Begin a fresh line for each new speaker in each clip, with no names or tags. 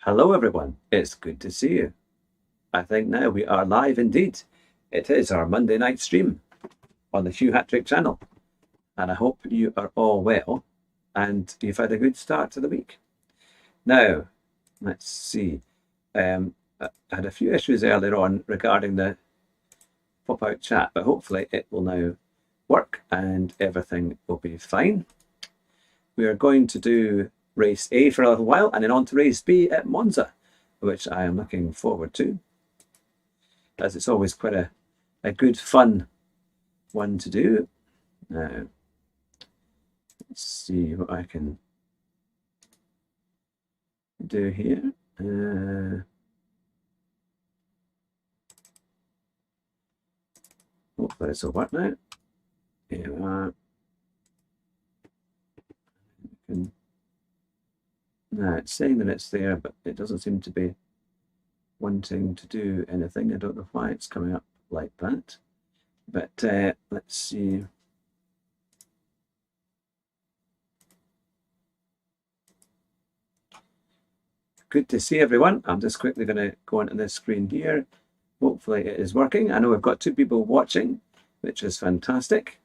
Hello everyone, it's good to see you. I think now we are live indeed. It is our Monday night stream on the Hugh Hatrick channel, and I hope you are all well and you've had a good start to the week. Now, let's see. I had a few issues earlier on regarding the pop-out chat, but hopefully it will now work and everything will be fine. We are going to do race A for a little while and then on to race B at Monza, which I am looking forward to, as it's always quite a good fun one to do. Now, let's see what I can do here. Hopefully this will work now. Here we are. Now it's saying that it's there, but it doesn't seem to be wanting to do anything. I don't know why it's coming up like that. But let's see. Good to see everyone. I'm just quickly going to go onto this screen here. Hopefully it is working. I know we've got 2 people watching, which is fantastic.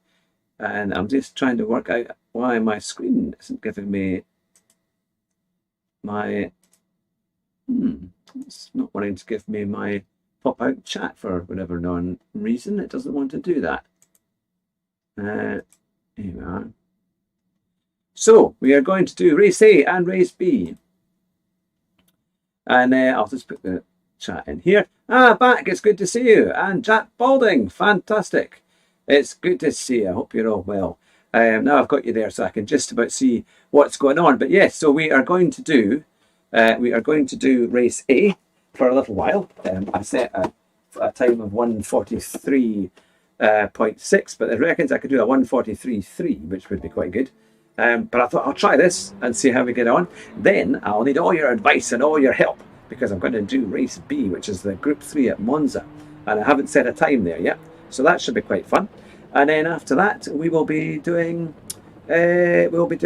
And I'm just trying to work out why my screen isn't giving me my... It's not wanting to give me my pop-out chat for whatever known reason. It doesn't want to do that. Here we are. So we are going to do race A and race B. And I'll just put the chat in here. Back, it's good to see you. And Jack Balding, fantastic. It's good to see you. I hope you're all well. Now I've got you there so I can just about see what's going on. But yes, so we are going to do race A for a little while. I set a time of 1:43.6, but it reckons I could do a 1:43.3, which would be quite good. But I thought I'll try this and see how we get on. Then I'll need all your advice and all your help, because I'm going to do race B, which is the Group 3 at Monza, and I haven't set a time there yet, so that should be quite fun. And then after that, we will be doing, probably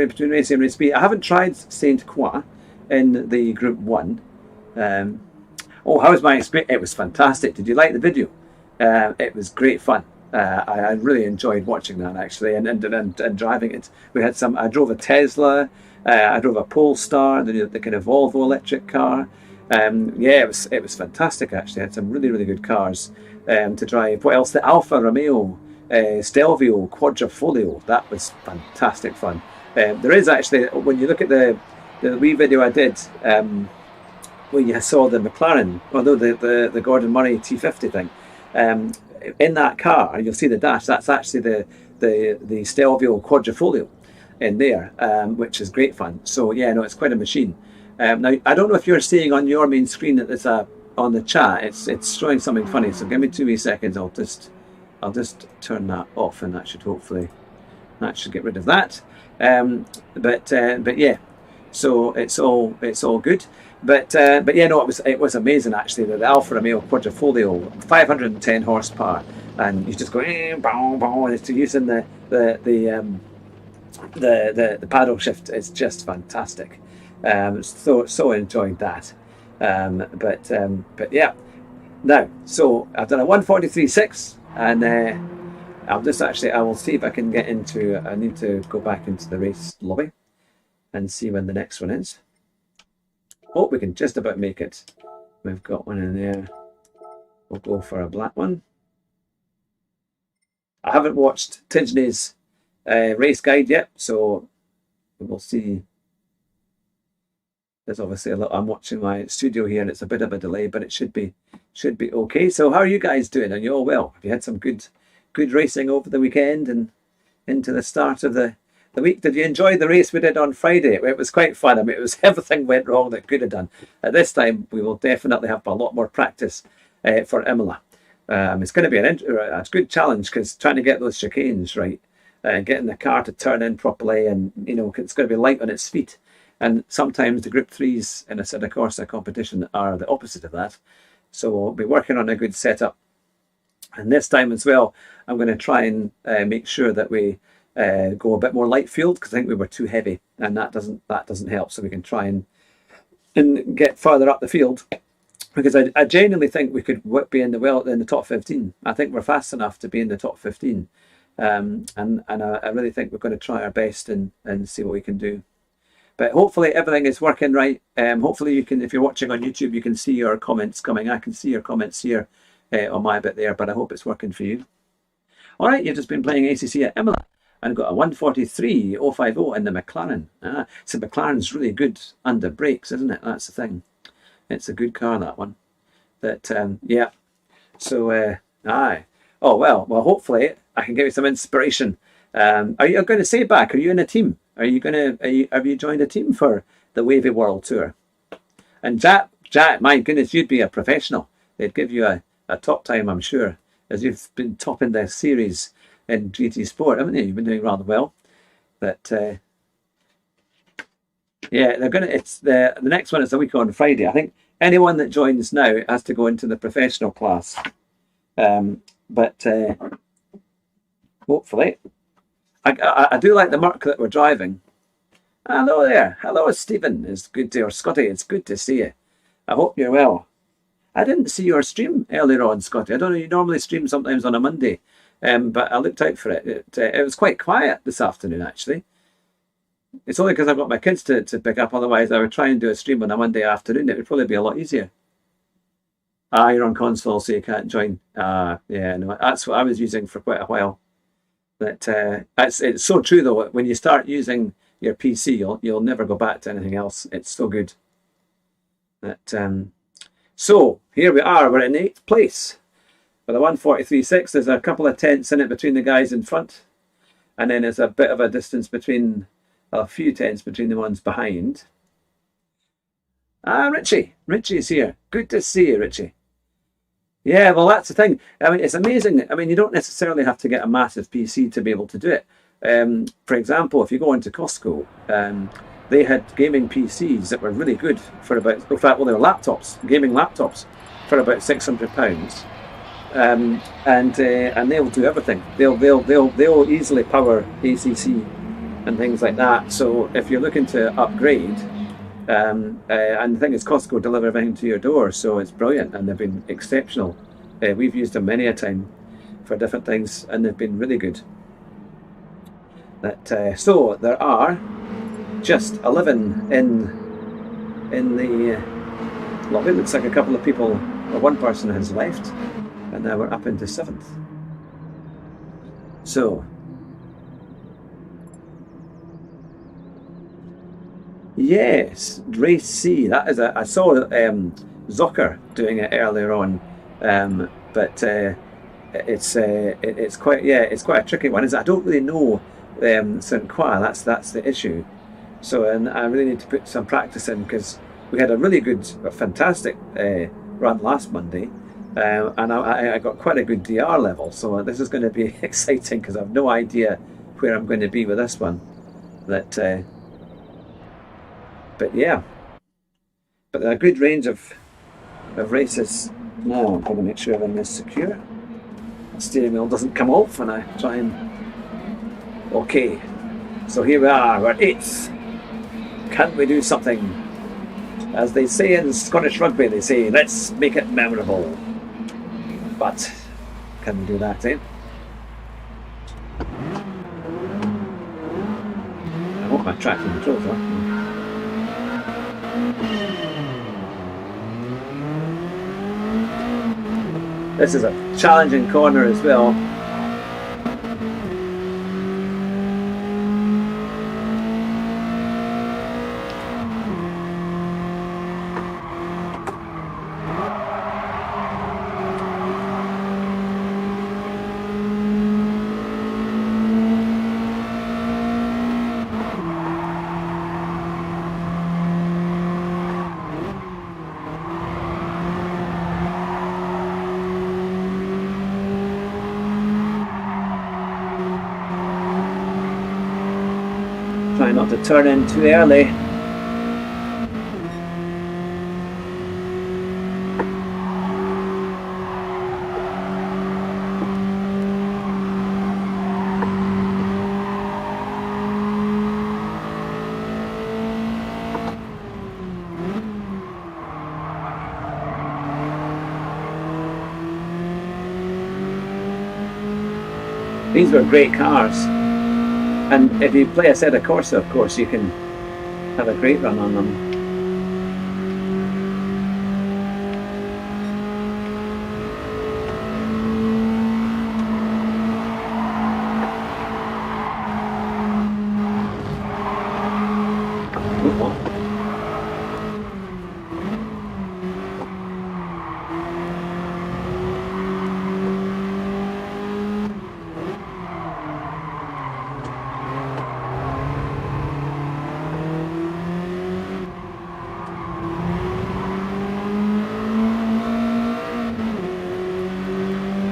between race A and race B. I haven't tried Saint Croix in the Group 1. How was my experience? It was fantastic. Did you like the video? It was great fun. I really enjoyed watching that actually, and driving it. I drove a Tesla, I drove a Polestar, the kind of Volvo electric car. It was fantastic actually. I had some really good cars to drive. What else? The Alfa Romeo Stelvio Quadrifoglio. That was fantastic fun. There is actually, when you look at the wee video I did, where you saw the McLaren, although the Gordon Murray T50 thing. In that car, you'll see the dash. That's actually the Stelvio Quadrifoglio in there, which is great fun. So yeah, no, it's quite a machine. Now I don't know if you're seeing on your main screen that it's on the chat. It's showing something funny. So give me 2 wee seconds. I'll just turn that off, and that should get rid of that. But yeah, so it's all good. But yeah, no, it was amazing actually. The Alfa Romeo Quadrifoglio, 510 horsepower, and you just go bow bow, and it's using the paddle shift. It's just fantastic. So enjoyed that. But yeah, now so I've done a 1:43.6, and I will see if I can get into. I need to go back into the race lobby and see when the next one is. Oh, we can just about make it. We've got one in there. We'll go for a black one. I haven't watched Tidney's race guide yet, so we'll see. There's obviously I'm watching my studio here, and it's a bit of a delay, but it should be okay. So how are you guys doing? Are you all well? Have you had some good racing over the weekend and into the start of the week? Did you enjoy the race we did on Friday? It was quite fun. I mean, everything went wrong that could have done. At this time, we will definitely have a lot more practice for Imola. It's going to be a good challenge, because trying to get those chicanes right, getting the car to turn in properly, and it's going to be light on its feet. And sometimes the Group 3s in a Assetto Corsa competition are the opposite of that. So we'll be working on a good setup. And this time as well, I'm going to try and make sure that we go a bit more light field because I think we were too heavy, and that doesn't help. So we can try and get further up the field, because I genuinely think we could be in the top 15. I think we're fast enough to be in the top 15, and I really think we're going to try our best and see what we can do. But hopefully everything is working right. Hopefully you can, if you're watching on YouTube, you can see your comments coming. I can see your comments here on my bit there, but I hope it's working for you. All right, you've just been playing ACC at Imola and got a 1:43.050 in the McLaren. So McLaren's really good under brakes, isn't it? That's the thing. It's a good car, that one. But yeah. So aye. Oh well. Hopefully I can give you some inspiration. Are you going to say back? Are you in a team? Have you joined a team for the Wavy World Tour? And Jack, my goodness, you'd be a professional. They'd give you a top time, I'm sure, as you've been topping the series in GT Sport, haven't you? You've been doing rather well. But yeah, they're gonna. It's the next one is a week on Friday. I think anyone that joins now has to go into the professional class. But hopefully. I do like the Merc that we're driving. Hello there. Hello, Stephen. It's good to, or Scotty, it's good to see you. I hope you're well. I didn't see your stream earlier on, Scotty. I don't know, you normally stream sometimes on a Monday, but I looked out for it. It was quite quiet this afternoon, actually. It's only because I've got my kids to pick up. Otherwise, I would try and do a stream on a Monday afternoon. It would probably be a lot easier. You're on console, so you can't join. Yeah, no, that's what I was using for quite a while. But it's so true though. When you start using your PC, you'll never go back to anything else. It's so good. But so here we are. We're in 8th place for the 1:43.6. There's a couple of tenths in it between the guys in front, and then there's a bit of a distance between, a few tenths between the ones behind. Richie's here. Good to see you, Richie. Yeah, well, that's the thing. I mean, it's amazing. I mean, you don't necessarily have to get a massive PC to be able to do it. For example, if you go into Costco, they had gaming PCs that were really good for about, in fact, well, they were laptops, gaming laptops, for about £600, and they'll do everything. They'll easily power ACC and things like that. So if you're looking to upgrade. And the thing is, Costco deliver everything to your door, so it's brilliant, and they've been exceptional. We've used them many a time for different things, and they've been really good. So there are just 11 in the lobby. Looks like a couple of people, or one person has left, and now we're up into 7th. So. Yes, race C. That is I saw Zucker doing it earlier on, but it's quite a tricky one. I don't really know St. Croix. That's the issue. So and I really need to put some practice in, because we had a really good, fantastic run last Monday, and I got quite a good DR level. So this is going to be exciting, because I have no idea where I'm going to be with this one. But yeah, but a good range of races. Now I'm going to make sure everything is secure. The steering wheel doesn't come off when I try and... Okay, so here we are, we're 8th. Can't we do something? As they say in Scottish rugby, they say, let's make it memorable. But can we do that, eh? I hope my tracking controls are. This is a challenging corner as well. Try not to turn in too early. These were great cars. And if you play a set of Corsa, of course, you can have a great run on them.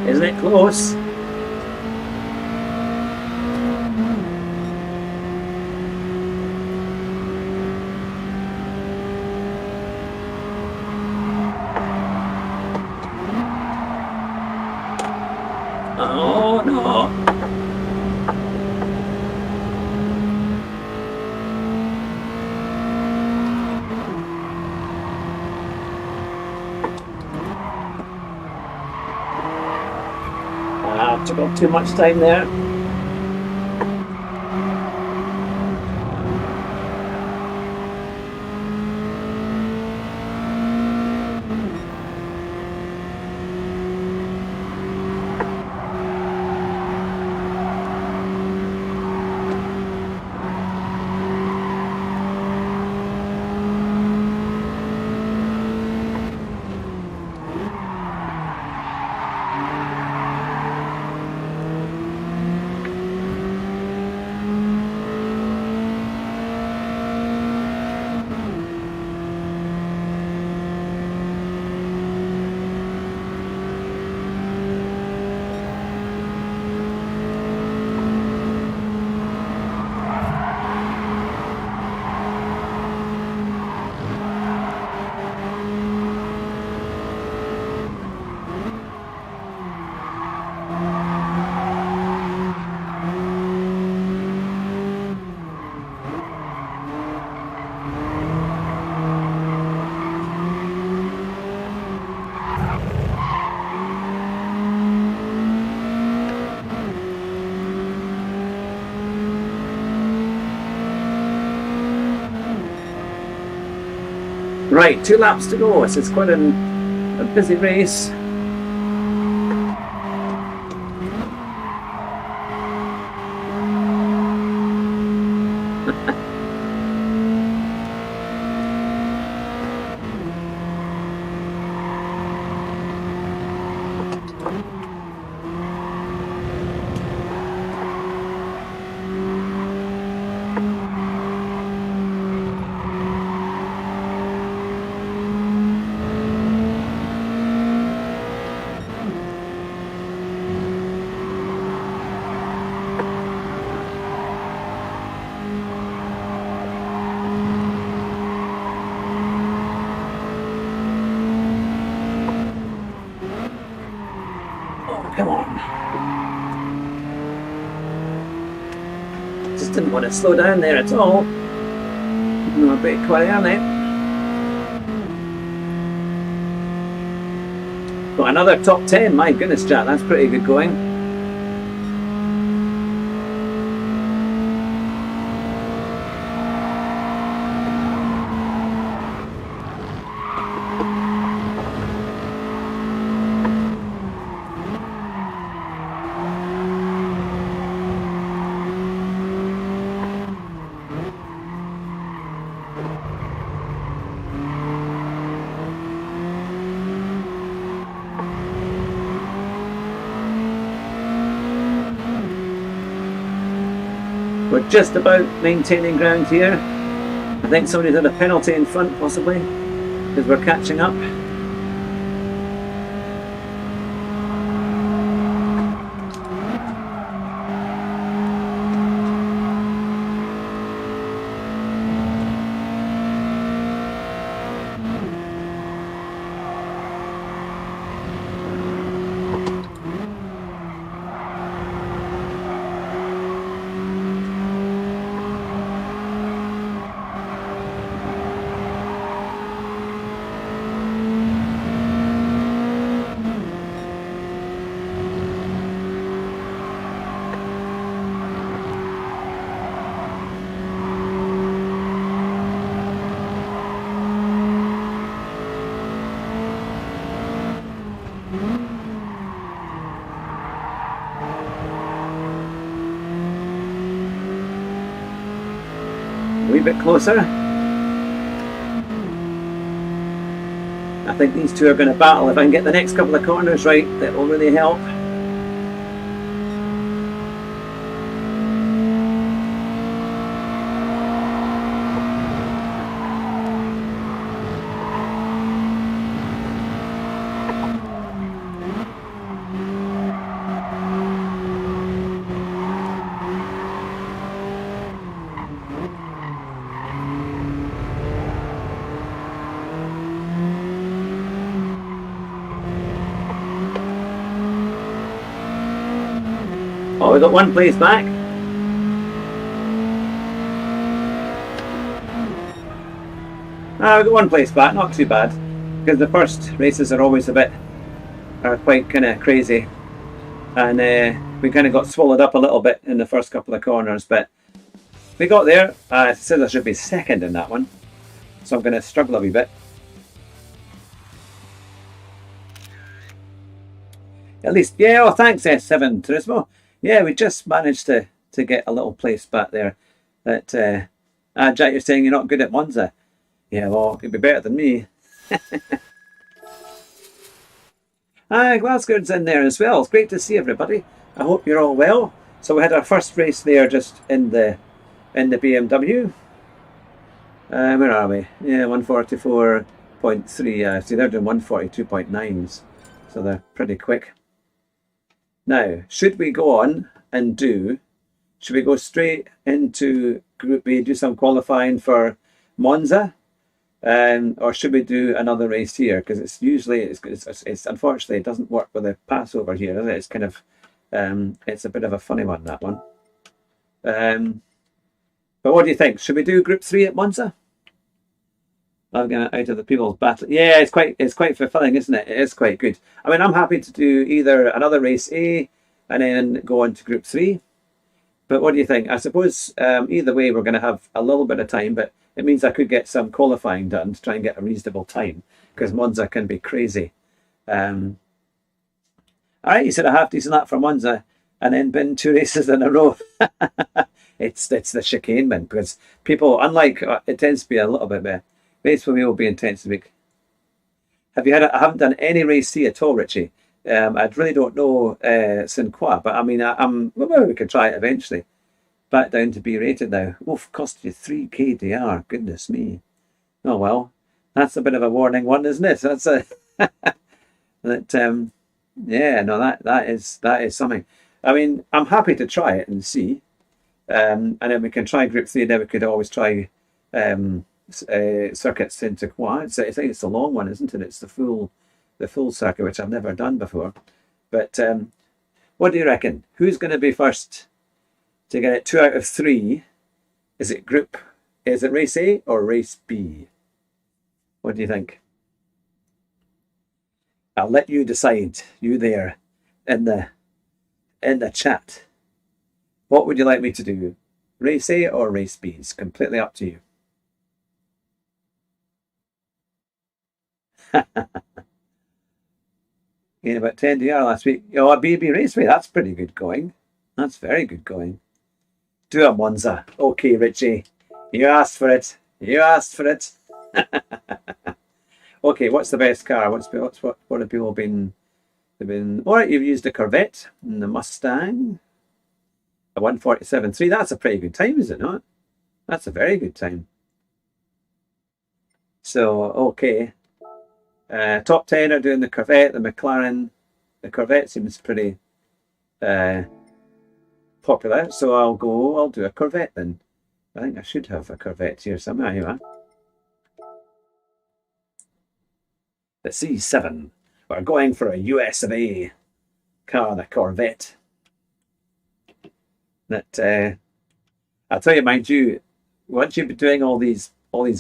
Isn't it close? Oh no! Took up too much time there. Right, 2 laps to go. This is quite a busy race. Come on. Just didn't want to slow down there at all. No, a bit quite early. Got another top 10. My goodness, Jack, that's pretty good going. We're just about maintaining ground here. I think somebody's had a penalty in front, possibly, because we're catching up. A wee bit closer. I think these two are going to battle. If I can get the next couple of corners right, that will really help. Oh, we got one place back. We got one place back, not too bad. Because the first races are always quite kind of crazy. And we kind of got swallowed up a little bit in the first couple of corners, but we got there. I said I should be second in that one. So I'm going to struggle a wee bit. At least, yeah, oh, thanks S7 Turismo. Yeah, we just managed to get a little place back there. That Jack, you're saying you're not good at Monza. Yeah, well, you'd be better than me. Glasgow's in there as well. It's great to see everybody. I hope you're all well. So we had our first race there just in the BMW. Where are we? Yeah, 144.3. See, they're doing 142.9s. So they're pretty quick. Now, should we go on and should we go straight into Group B, do some qualifying for Monza? Or should we do another race here? Because it's usually, it's unfortunately, it doesn't work with a passover here, does it? It's kind of, it's a bit of a funny one, that one. But what do you think? Should we do Group 3 at Monza? I'm going out of the people's battle. Yeah, it's quite fulfilling, isn't it? It is quite good. I mean, I'm happy to do either another race A and then go on to Group 3. But what do you think? I suppose either way we're going to have a little bit of time, but it means I could get some qualifying done to try and get a reasonable time, because Monza can be crazy. All right, you said a half decent lap for Monza and then been 2 races in a row. It's the chicane, man, because people, unlike, it tends to be a little bit better. Race for me will be intense this week. I haven't done any race C at all, Richie. I really don't know Saint Croix, but I mean, well, we could try it eventually. Back down to B rated now. Oof, cost you 3k DR. Goodness me. Oh well, that's a bit of a warning one, isn't it? That's a yeah, no, that is something. I mean, I'm happy to try it and see, and then we can try Group 3. Then we could always try Circuit Saint Croix. I think it's the long one, isn't it? It's the full circuit, which I've never done before. But what do you reckon? Who's going to be first to get it 2 out of 3? Is it race A or race B? What do you think? I'll let you decide. You there in the chat. What would you like me to do? Race A or race B? It's completely up to you. Gained about 10 DR last week. Oh, a BB Raceway. That's pretty good going. That's very good going. Do a Monza. Okay, Richie. You asked for it. You asked for it. Okay, what's the best car? What have people been? They've been. All right, you've used a Corvette and the Mustang. A 147.3. That's a pretty good time, is it not? That's a very good time. So, okay. Top 10 are doing the Corvette, the McLaren. The Corvette seems pretty popular, so I'll do a Corvette then. I think I should have a Corvette here somewhere. Here, huh? The C7. We're going for a US of A car, the Corvette. That I'll tell you, mind you, once you've been doing all these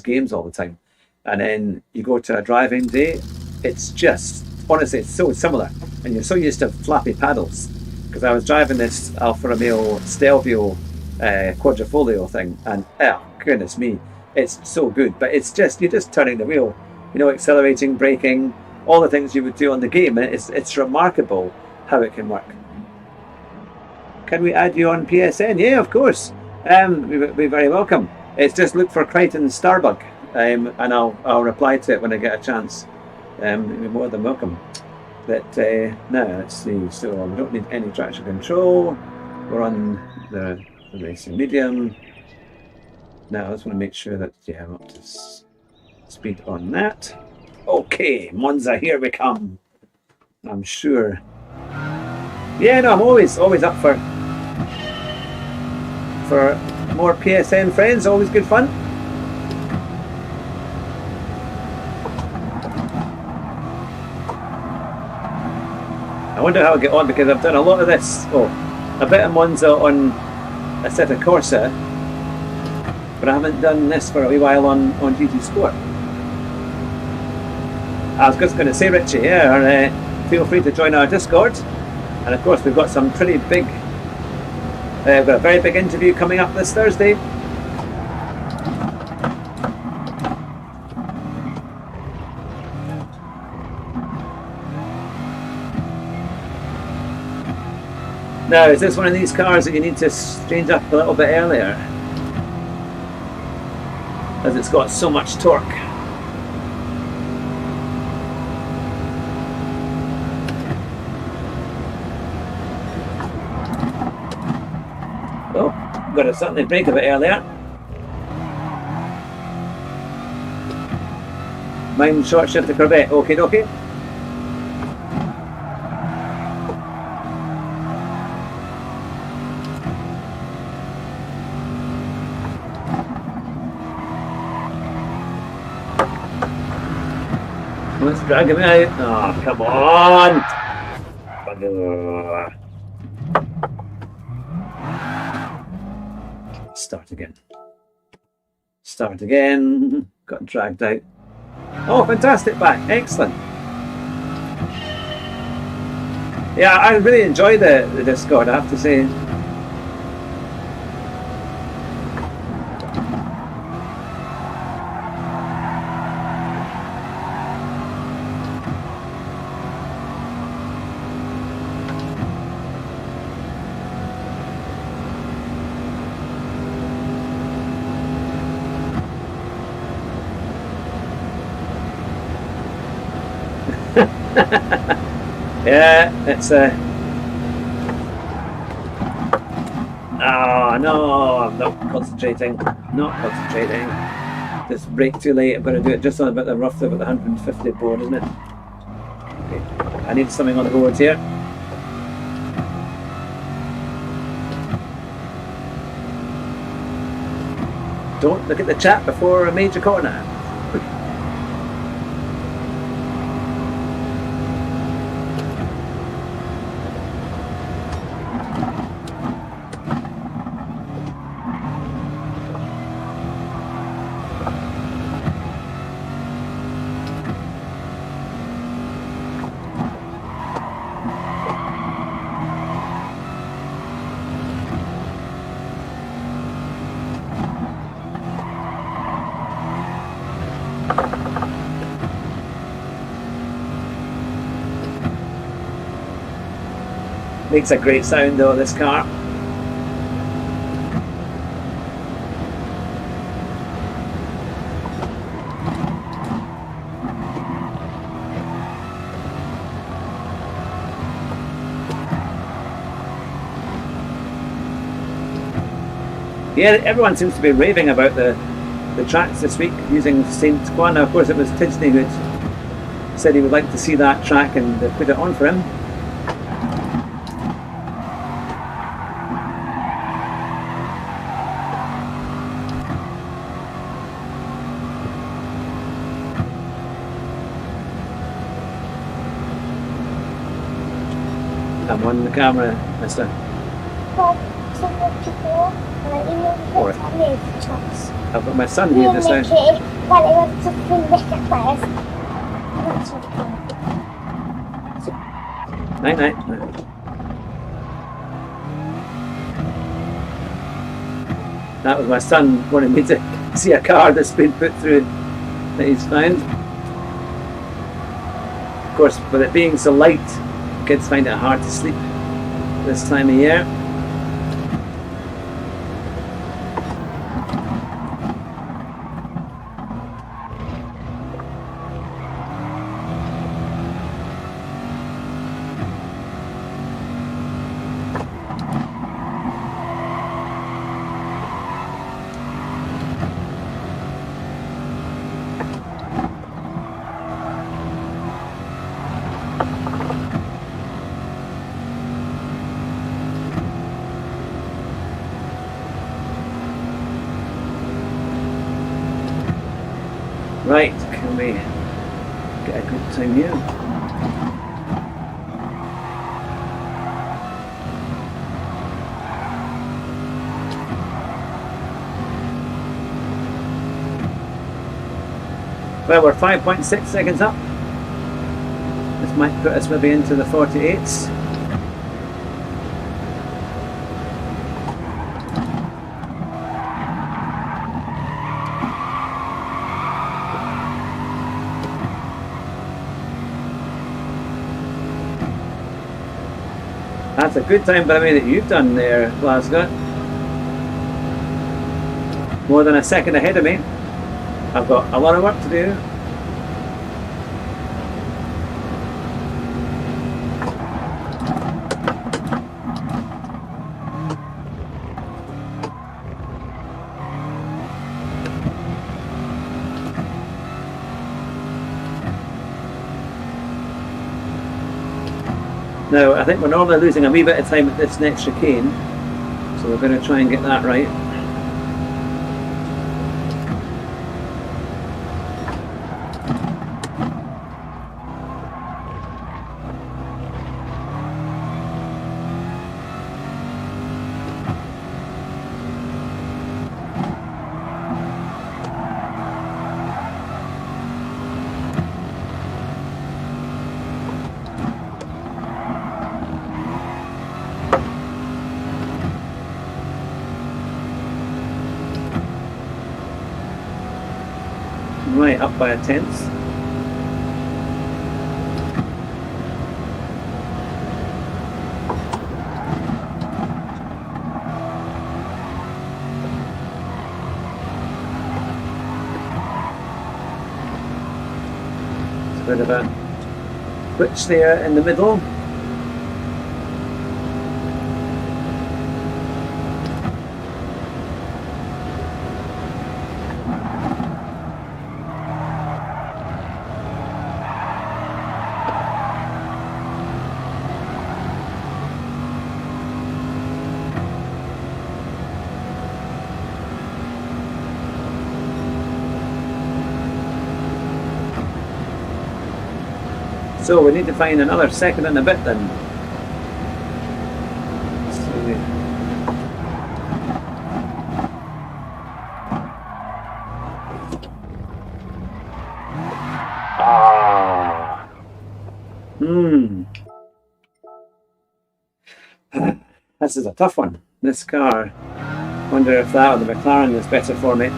games all the time, and then you go to a driving day, it's just, honestly, it's so similar. And you're so used to flappy paddles. Because I was driving this Alfa Romeo Stelvio Quadrifoglio thing, and oh, goodness me, it's so good. But it's just, you're just turning the wheel, you know, accelerating, braking, all the things you would do on the game. And it's remarkable how it can work. Can we add you on PSN? Yeah, of course. We'd be very welcome. It's just look for Crichton Starbug, and I'll reply to it when I get a chance. You're more than welcome. But now let's see. So we don't need any traction control. We're on the racing medium. Now I just want to make sure that I'm up to speed on that. Okay, Monza, here we come. I'm sure. Yeah, no, I'm always up for more PSN friends. Always good fun. I wonder how I get on because I've done a lot of this. Oh, a bit of Monza on Assetto Corsa, but I haven't done this for a wee while on GT Sport. I was just going to say, Richie, feel free to join our Discord. And of course, we've got some pretty big, we've got a very big interview coming up this Thursday. Now, is this one of these cars that you need to change up a little bit earlier? As it's got so much torque. Oh, got to certainly brake a bit earlier. Mine short shift to Corvette, okie dokie. Let's drag him out. Oh, come on! Start again. Start again. Got dragged out. Oh, fantastic back. Excellent. Yeah, I really enjoy the Discord, I have to say. Yeah, it's oh no, I'm not concentrating. Just brake too late. I'm going to do it just on about the roughly about the 150 board, isn't it? Okay. I need something on the boards here. Don't look at the chat before a major corner. Makes a great sound though, this car. Yeah, everyone seems to be raving about the tracks this week using Saint Croix. Now, of course, it was Tidsney who said he would like to see that track and put it on for him. I'm on the camera, mister. I've got my son here just now. Night. That was my son wanting me to see a car that's been put through that he's found. Of course, with it being so light, kids find it hard to sleep this time of year. Right, can we get a good time here? Well, we're 5.6 seconds up. This might put us maybe into the 48s. That's a good time by me that you've done there, Glasgow. More than a second ahead of me. I've got a lot of work to do. Now, I think we're normally losing a wee bit of time at this next chicane, so we're going to try and get that right. Right, up by a tenth. It's a bit of a switch there in the middle. So we need to find another second and a bit then. This is a tough one. This car. Wonder if that or the McLaren is better for me.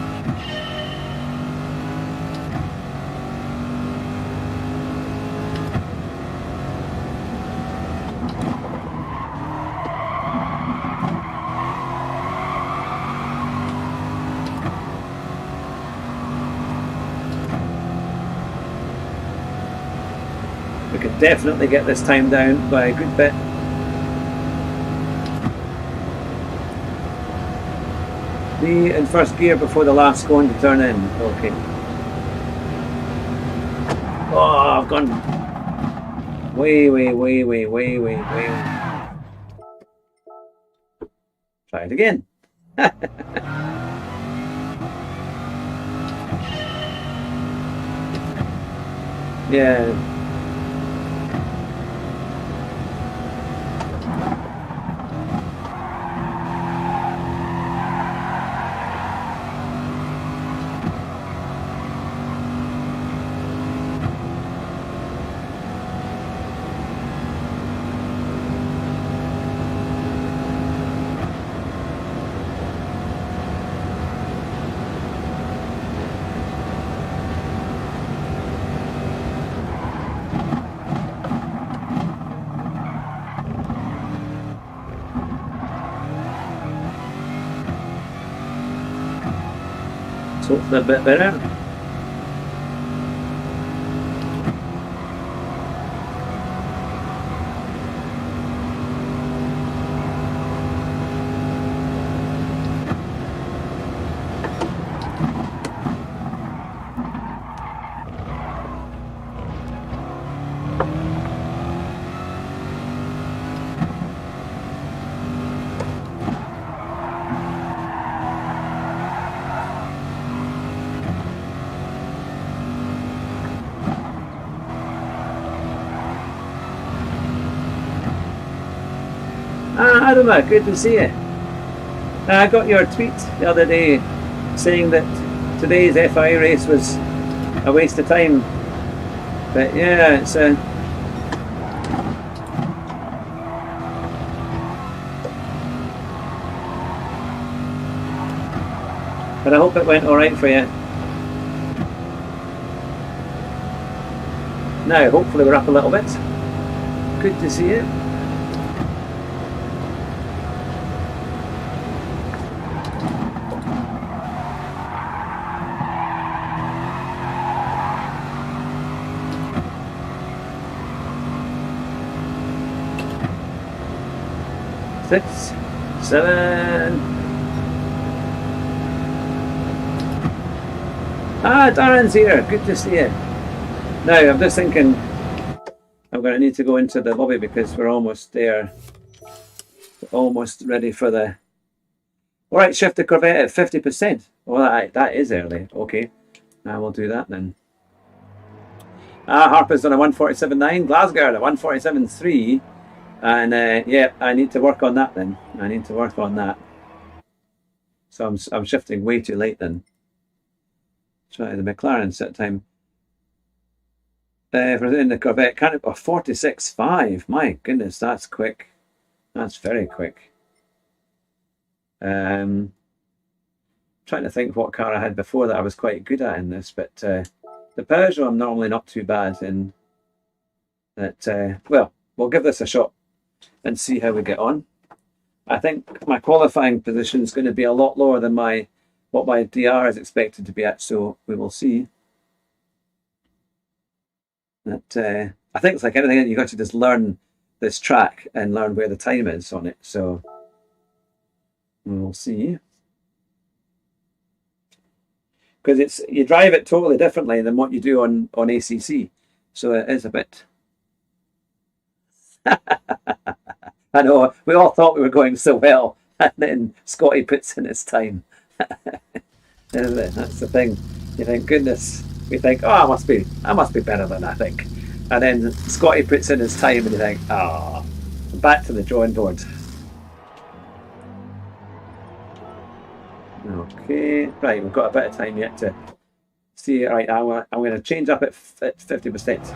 We could definitely get this time down by a good bit. Be in first gear before the last cone to turn in. Okay. Oh, I've gone way. Try it again. Yeah. Hopefully a bit better. Adama, good to see you. I got your tweet the other day saying that today's FI race was a waste of time. But yeah, it's but I hope it went alright for you. Now, hopefully we're up a little bit. Good to see you. Six, seven. Darren's here. Good to see you. Now, I'm just thinking I'm going to need to go into the lobby because we're almost there. We're almost ready for the... All right, shift the Corvette at 50%. Well, that is early. Okay, I will do that then. Harper's on a 147.9. Glasgow at a 147.3. And yeah, I need to work on that then. I need to work on that. So I'm shifting way too late then. Try the McLaren set time. In the Corvette, can't it? 46.5. My goodness, that's quick. That's very quick. Trying to think what car I had before that I was quite good at in this, but the Peugeot I'm normally not too bad in. That well, we'll give this a shot and see how we get on. I think my qualifying position is going to be a lot lower than what my DR is expected to be at, so we will see. That I think it's like anything, you've got to just learn this track and learn where the time is on it, so we'll see. Because you drive it totally differently than what you do on ACC, so it is a bit... I know, we all thought we were going so well, and then Scotty puts in his time. That's the thing. You think, goodness, we think, oh, I must be better than I think. And then Scotty puts in his time and you think, ah, oh, back to the drawing board. Okay, right, we've got a bit of time yet to see. Right, I'm going to change up at 50%.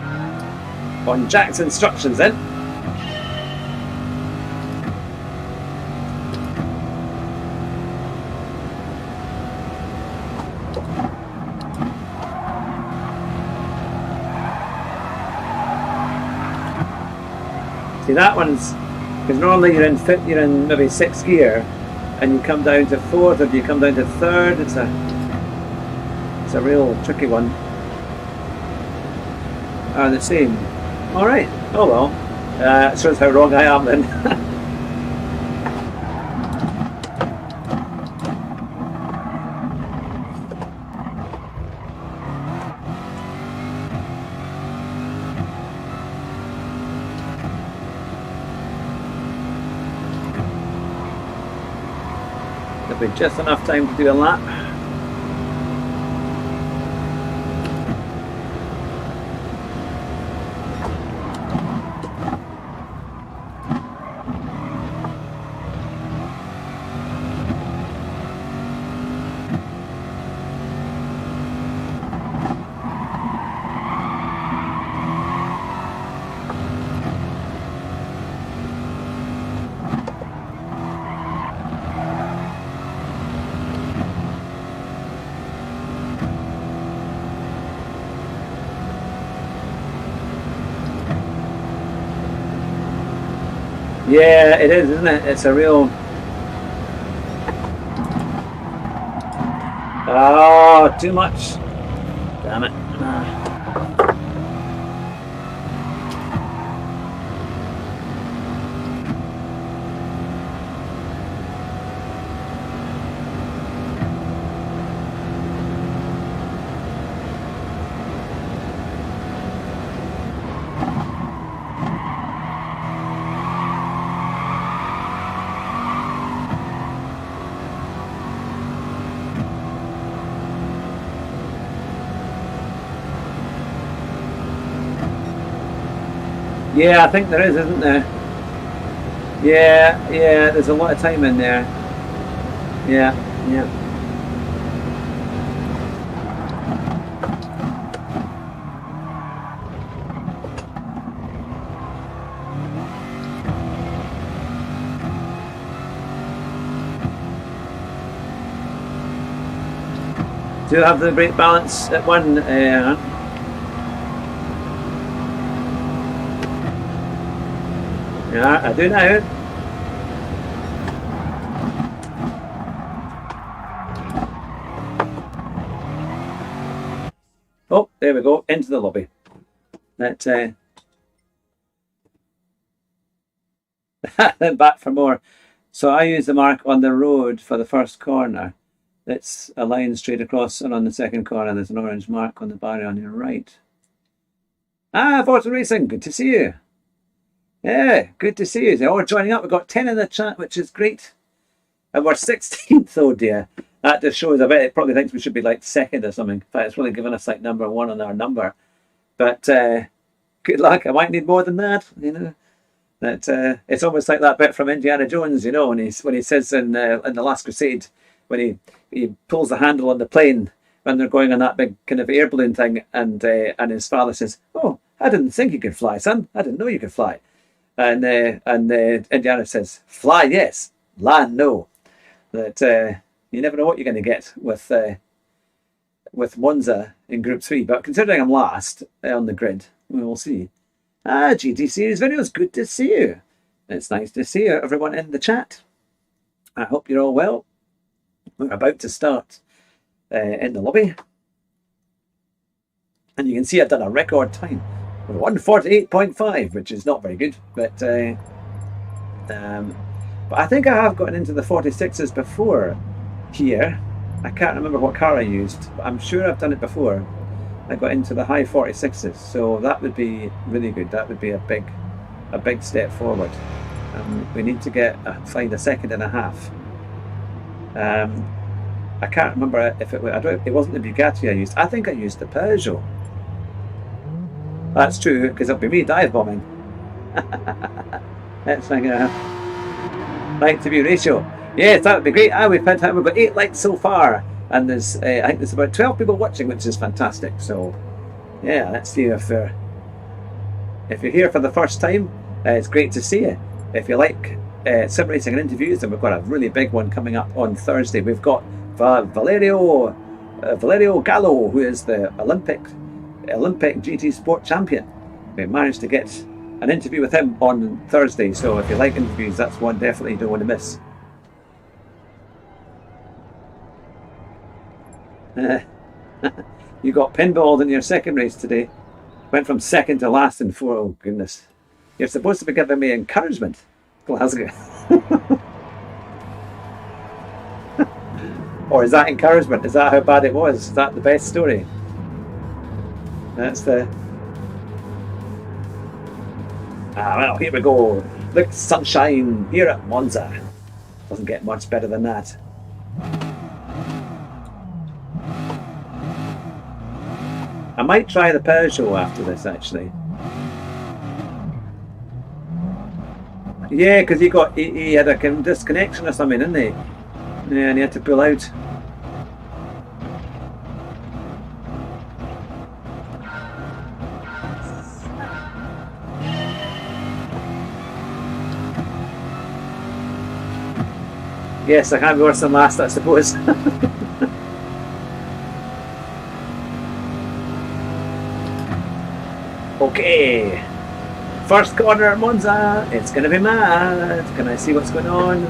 On Jack's instructions then. See, that one's, because normally you're in maybe 6th gear, and you come down to 4th, or you come down to 3rd. It's a real tricky one. The same. All right. Oh well. It shows how wrong I am then. There'll be just enough time to do a lap. Yeah, it is, isn't it? It's a real... Oh, too much. Damn it. Yeah, I think there is, isn't there? Yeah, yeah, there's a lot of time in there. Yeah, yeah. Do you have the great balance at one? Yeah, I do now. Oh, there we go, into the lobby. That then back for more. So I use the mark on the road for the first corner. It's a line straight across, and on the second corner there's an orange mark on the barrier on your right. Ah, Forza Racing, good to see you. Yeah, good to see you. They're all joining up. We've got 10 in the chat, which is great. And we're 16th, oh dear. That just shows, I bet it probably thinks we should be like second or something. In fact, it's really giving us like number one on our number. But good luck. I might need more than that, you know. That it's almost like that bit from Indiana Jones, you know, when he says in the Last Crusade, when he pulls the handle on the plane when they're going on that big kind of air balloon thing, and his father says, "Oh, I didn't think you could fly, son. I didn't know you could fly." And Indiana says, "Fly, yes. Land, no." That you never know what you're going to get with Monza in Group 3. But considering I'm last on the grid, we will see. Ah, GT Series videos, good to see you. It's nice to see everyone in the chat. I hope you're all well. We're about to start in the lobby. And you can see I've done a record time. 148.5, which is not very good. But I think I have gotten into the 46s before here. I can't remember what car I used, but I'm sure I've done it before. I got into the high 46s, so that would be really good. That would be a big step forward. We need to find a second and a half. I can't remember if it wasn't the Bugatti I used. I think I used the Peugeot. That's true, because it'll be me dive bombing. That's like a like to view ratio. Yes, that would be great. We've got 8 likes so far. And I think there's about 12 people watching, which is fantastic. So, yeah, let's see if you're here for the first time. It's great to see you. If you like sim racing and interviews, then we've got a really big one coming up on Thursday. We've got Valerio Gallo, who is the Olympic GT Sport champion. We managed to get an interview with him on Thursday. So if you like interviews, that's one definitely you don't want to miss. You got pinballed in your second race today. Went from second to last in 4. Oh goodness! You're supposed to be giving me encouragement, Glasgow. Or is that encouragement? Is that how bad it was? Is that the best story? That's the. Well, here we go. Look, sunshine here at Monza. Doesn't get much better than that. I might try the Peugeot after this, actually. Yeah, because he had a disconnection or something, didn't he? Yeah, and he had to pull out. Yes, I can't be worse than last, I suppose. Okay, first corner at Monza. It's going to be mad. Can I see what's going on?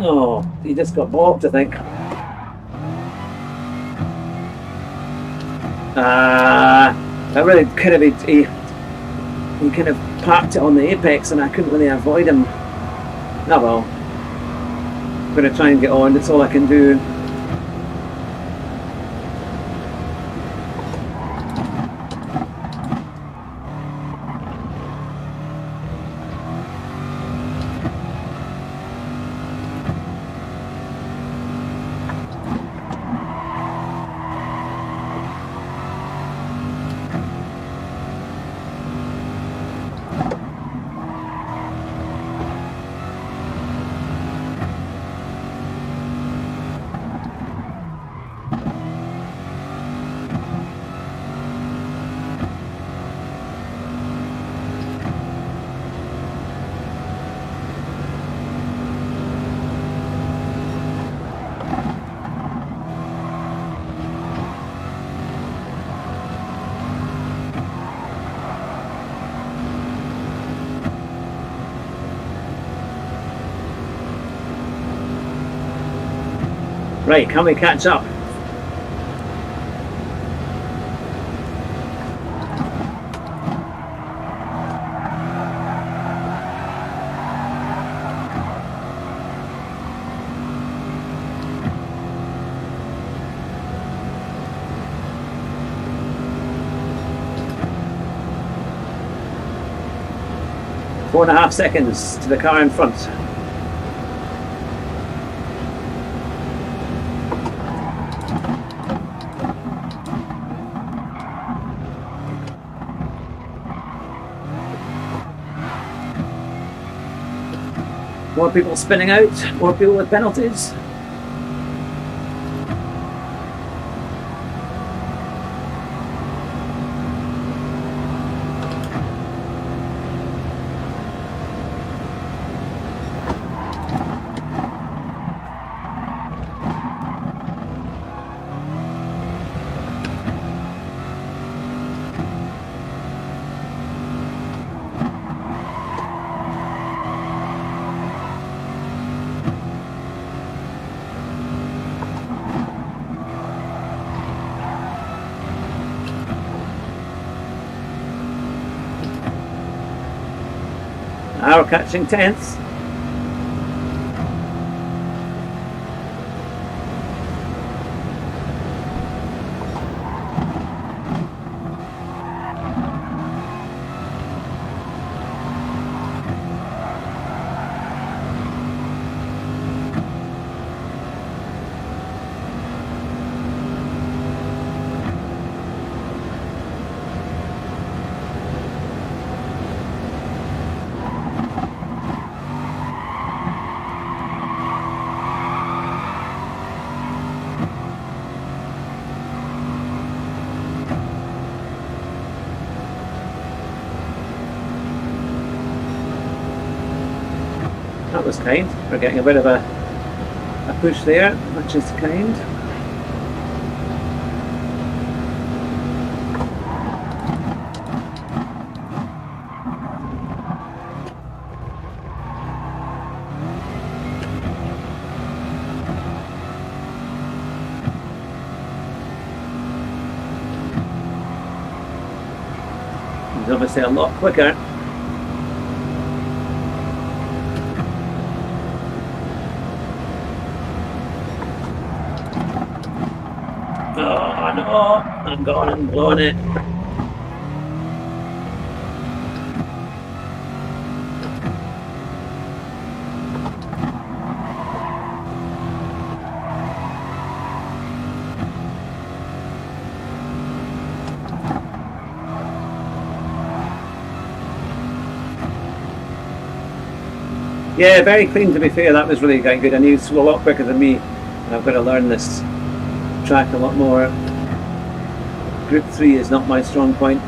Oh, he just got bobbed, I think. I really could have. He kind of parked it on the apex, and I couldn't really avoid him. Oh well. I'm going to try and get on, that's all I can do. Right, can we catch up? Four and a half seconds to the car in front. More people spinning out, more people with penalties. Now we're catching 10th. That was kind. We're getting a bit of a push there, which is kind. He's obviously a lot quicker. Oh no, I'm gone and blown it. Yeah, very clean to be fair. That was really quite good. I knew he was a lot quicker than me. I've got to learn this track a lot more. Group 3 is not my strong point.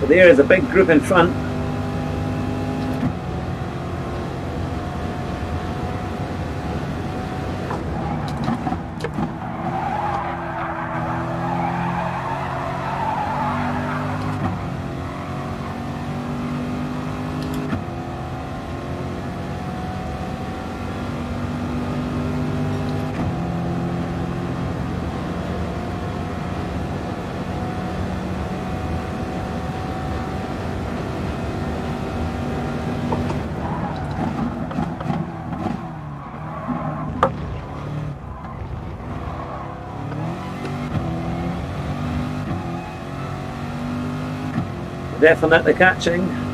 So there is a big group in front. Definitely catching.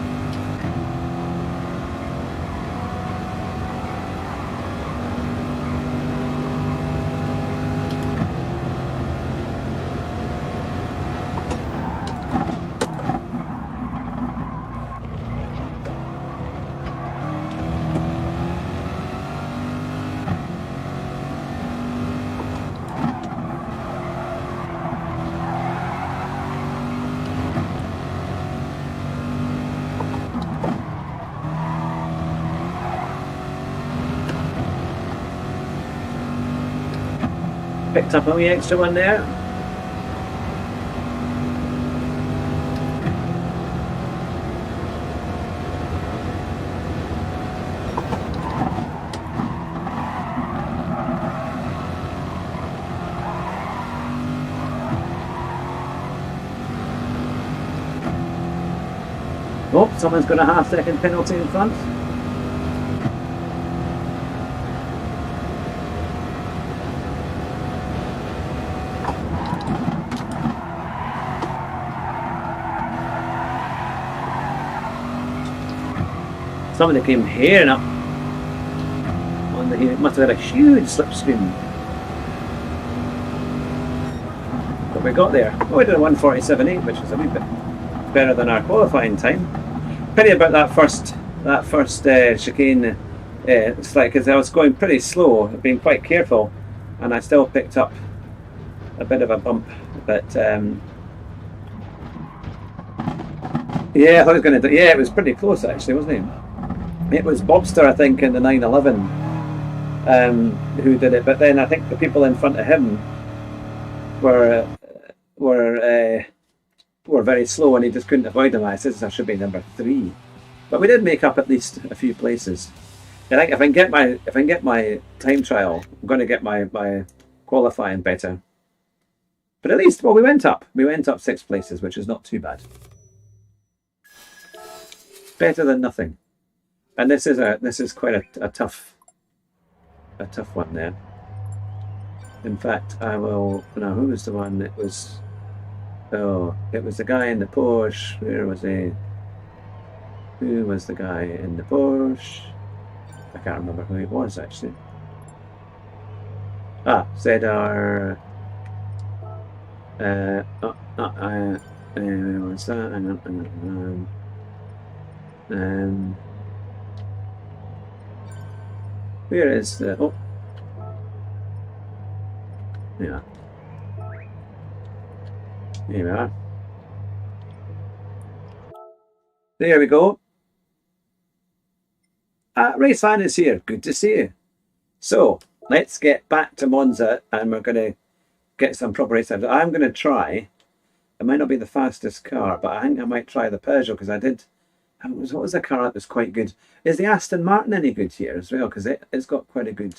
Picked up a wee extra one there. Oh, someone's got a half-second penalty in front. Somebody came hearing up on the hill. It must have had a huge slipstream. But we got there. Oh, we did a 1:47.8, which is a wee bit better than our qualifying time. Pity about that first chicane. It's like, because I was going pretty slow, being quite careful, and I still picked up a bit of a bump. But yeah, I thought I was going to do. Yeah, it was pretty close actually, wasn't it? It was Bobster, I think, in the 911 who did it. But then I think the people in front of him were very slow, and he just couldn't avoid them. I said I should be number 3, but we did make up at least a few places. I think if I can get my time trial, I'm going to get my qualifying better. But at least, well, we went up 6 places, which is not too bad. Better than nothing. And this is quite a tough one there. In fact, I will. No, who was the one? It was. Oh, it was the guy in the Porsche. Where was he? Who was the guy in the Porsche? I can't remember who it was actually. Ah, Zedar. What's that? Where is the? Oh, yeah. Here we are. There we go. Race fan is here. Good to see you. So let's get back to Monza, and we're going to get some proper race time. I'm going to try. It might not be the fastest car, but I think I might try the Peugeot, because I did. What was the car that was quite good? Is the Aston Martin any good here as well? Because it's got quite a good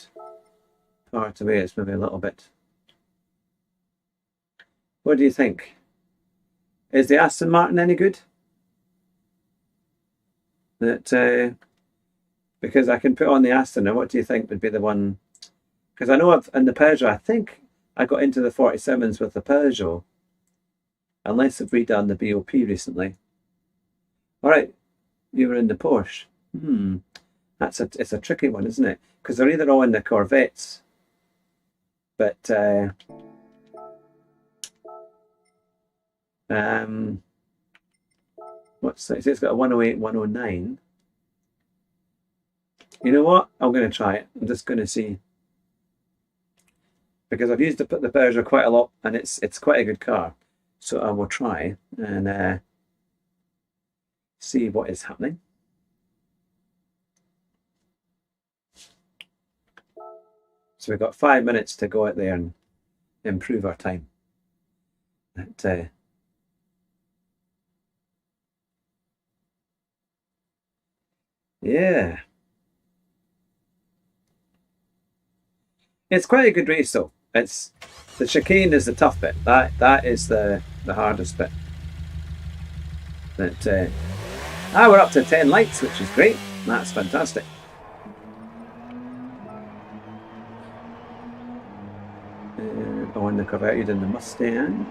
part away. It's maybe a little bit. What do you think? Is the Aston Martin any good? That because I can put on the Aston. Now, what do you think would be the one? Because I know in the Peugeot, I think I got into the 47s with the Peugeot, unless they've redone the BOP recently. All right, you were in the Porsche. It's a tricky one, isn't it? Because they're either all in the Corvettes, but what's that? It's got a 108, 109. You know what? I'm going to try it. I'm just going to see, because I've used the Peugeot quite a lot, and it's quite a good car. So I will try and see what is happening. So we've got 5 minutes to go out there and improve our time. Yeah. It's quite a good race though. It's the chicane is the tough bit. That is the hardest bit. But we're up to 10 lights, which is great. That's fantastic. On the Corvette and the Mustang.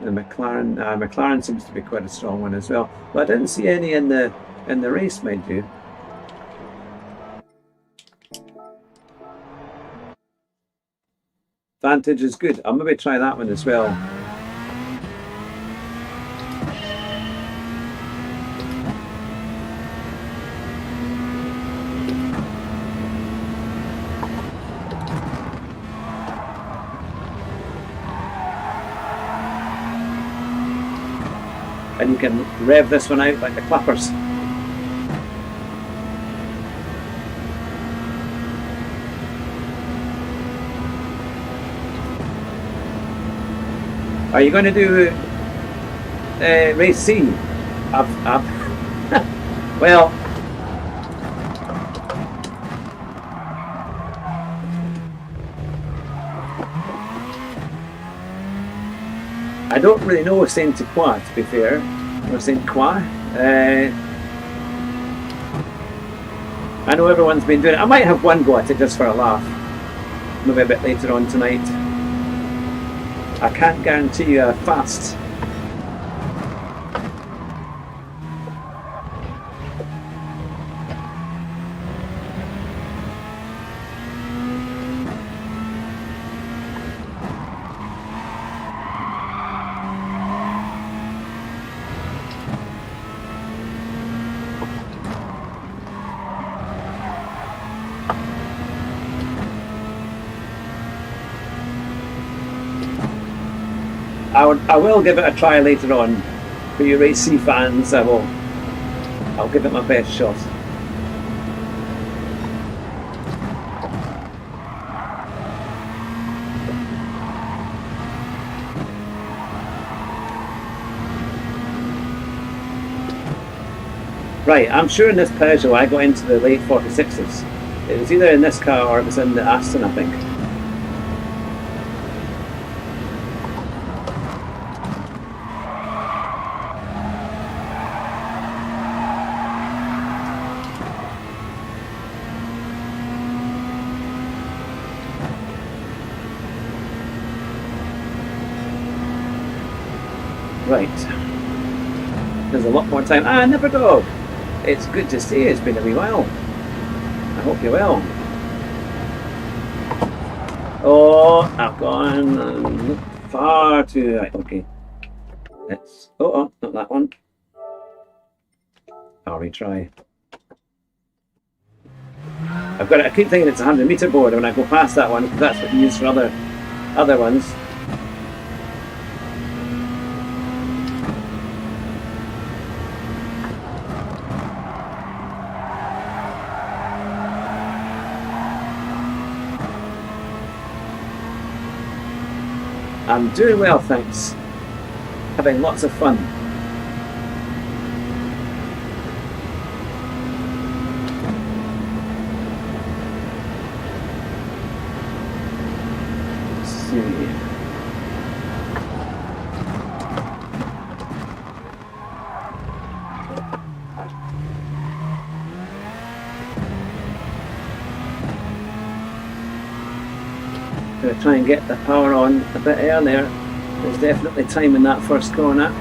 The McLaren seems to be quite a strong one as well. But I didn't see any in the race, mind you. Vantage is good. I'll maybe try that one as well. And you can rev this one out like the clappers. Are you going to do race C? Well, I don't really know Saint Croix, to be fair, or Saint Croix. I know everyone's been doing it. I might have one go at it just for a laugh. Maybe a bit later on tonight. I can't guarantee you a fast. I will give it a try later on. For you Race C fans, I'll give it my best shot. Right, I'm sure in this Peugeot I got into the late 46s. It was either in this car or it was in the Aston, I think. Right, there's a lot more time. Nipper Dog, it's good to see you. It's been a wee while. I hope you're well. Oh, I've gone far too right. Okay, let's. Oh, not that one. I'll retry. I keep thinking it's a 100-meter board when I go past that one because that's what you use for other ones. I'm doing well, thanks. Having lots of fun. Let's see. Going to try and get the power on a bit earlier. There's definitely time in that first corner.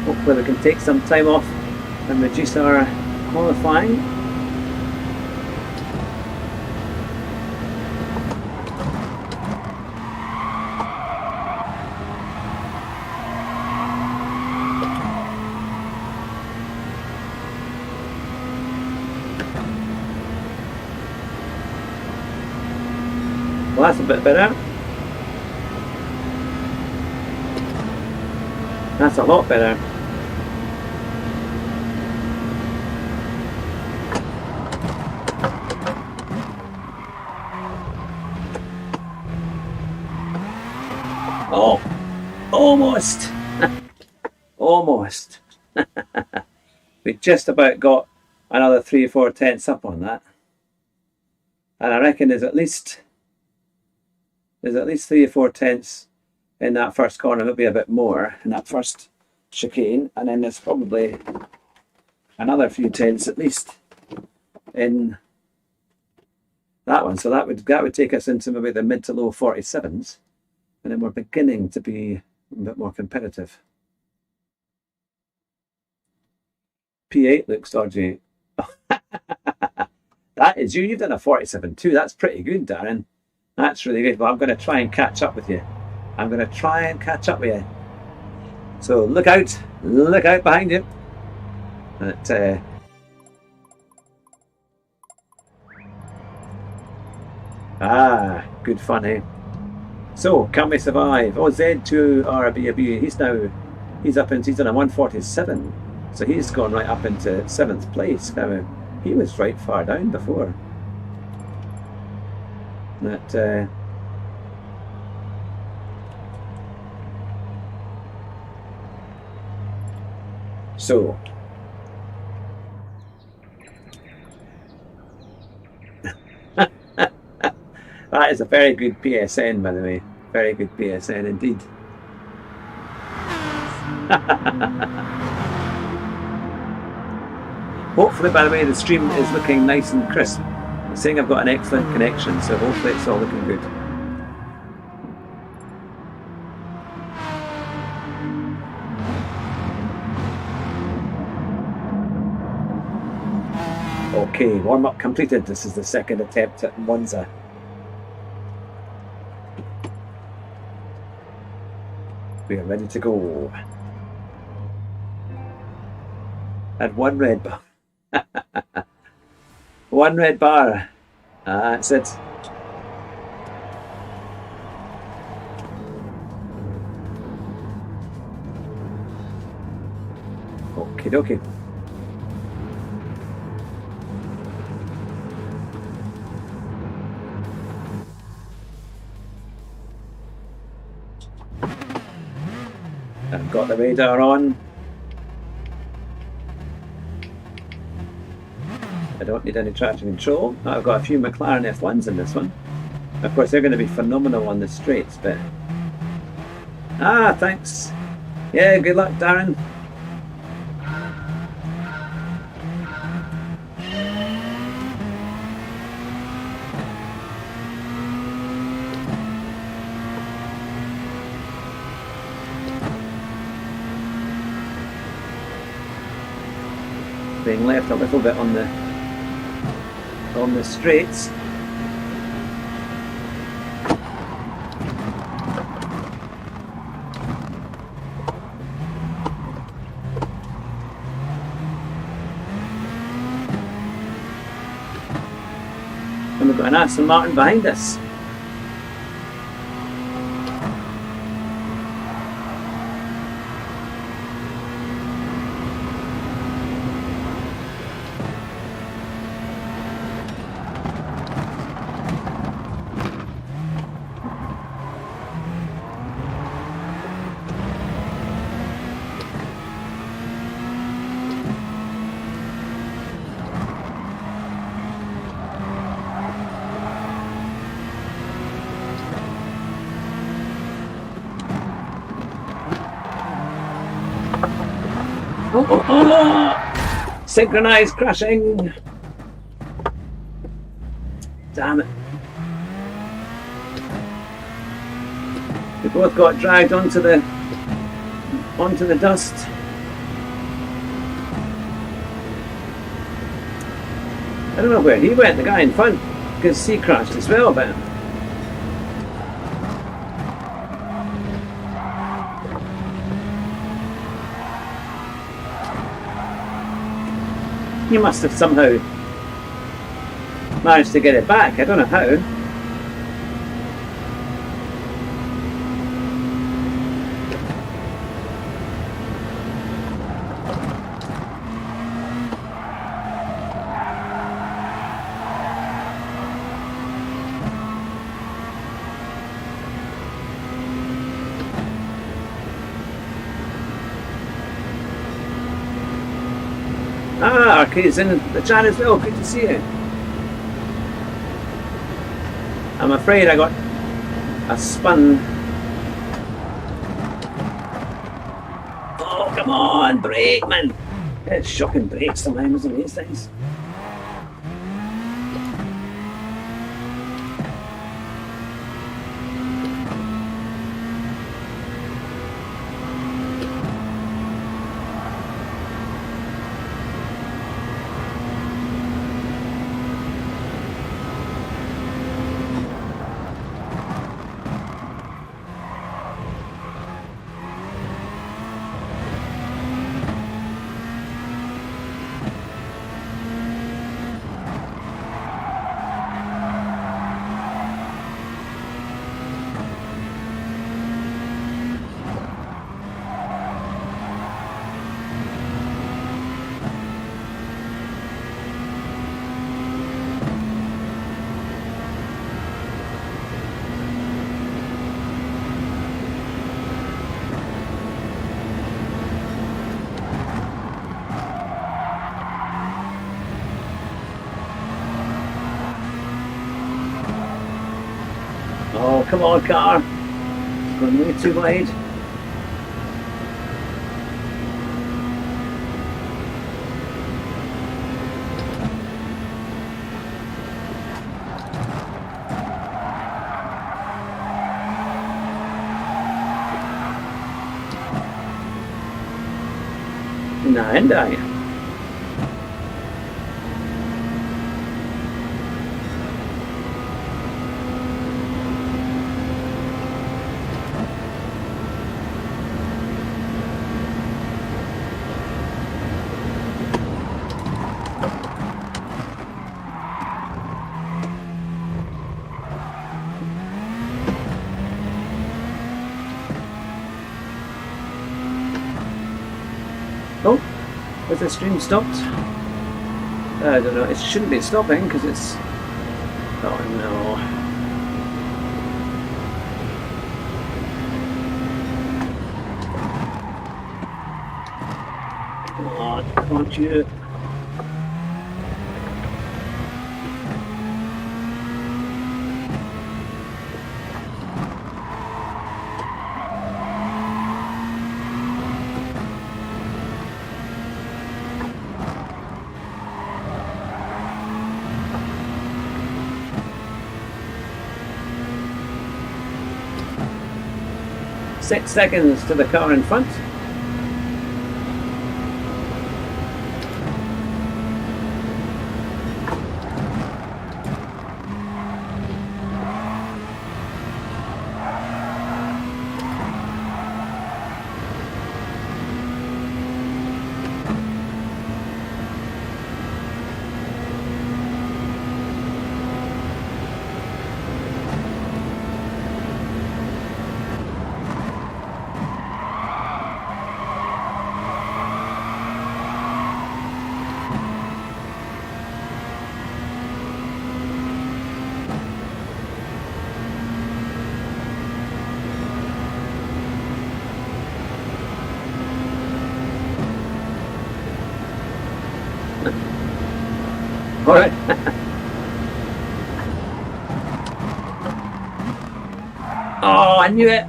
Hopefully we can take some time off and reduce our qualifying. Well, that's a bit better. That's a lot better. Oh, almost. Almost. We just about got another 3 or 4 tenths up on that. And I reckon there's at least 3 or 4 tenths in that first corner, maybe a bit more in that first chicane, and then there's probably another few tenths at least in that one. So that would take us into maybe the mid to low 47s, and then we're beginning to be a bit more competitive. P8 looks dodgy. That is you. You've done a 47 too. That's pretty good, Darren. That's really good. Well, I'm going to try and catch up with you. I'm going to try and catch up with you. So look out behind you. Good fun, eh? So, can we survive? Oh, Z2RBB, he's done a 147. So he's gone right up into 7th place. Now, he was right far down before. So that is a very good PSN, by the way. Very good PSN indeed. Hopefully, by the way, the stream is looking nice and crisp. I'm saying I've got an excellent connection, so hopefully it's all looking good. Okay, warm-up completed. This is the second attempt at Monza. We are ready to go. Had one red bar. One red bar. That's it. Okie dokie. I've got the radar on. I don't need any traction control. I've got a few McLaren F1s in this one. Of course, they're going to be phenomenal on the straights, but... thanks. Yeah, good luck, Darren. Being left a little bit on the straights. And we've got an Aston Martin behind us. Synchronized crashing. Damn it. We both got dragged onto the dust. I don't know where he went, the guy in front, because he crashed as well, but you must have somehow managed to get it back. I don't know how. Arcade's in the chat as well. Good to see you. I'm afraid I got a spun. Oh, Come on, brake, man. It's shocking brakes sometimes on these things. Oh, come on, car. Going way too wide. Nah, and I. Oh, has the stream stopped? I don't know, it shouldn't be stopping because it's... Oh no. Oh, can't you... 6 seconds to the car in front. All right. Oh, I knew it.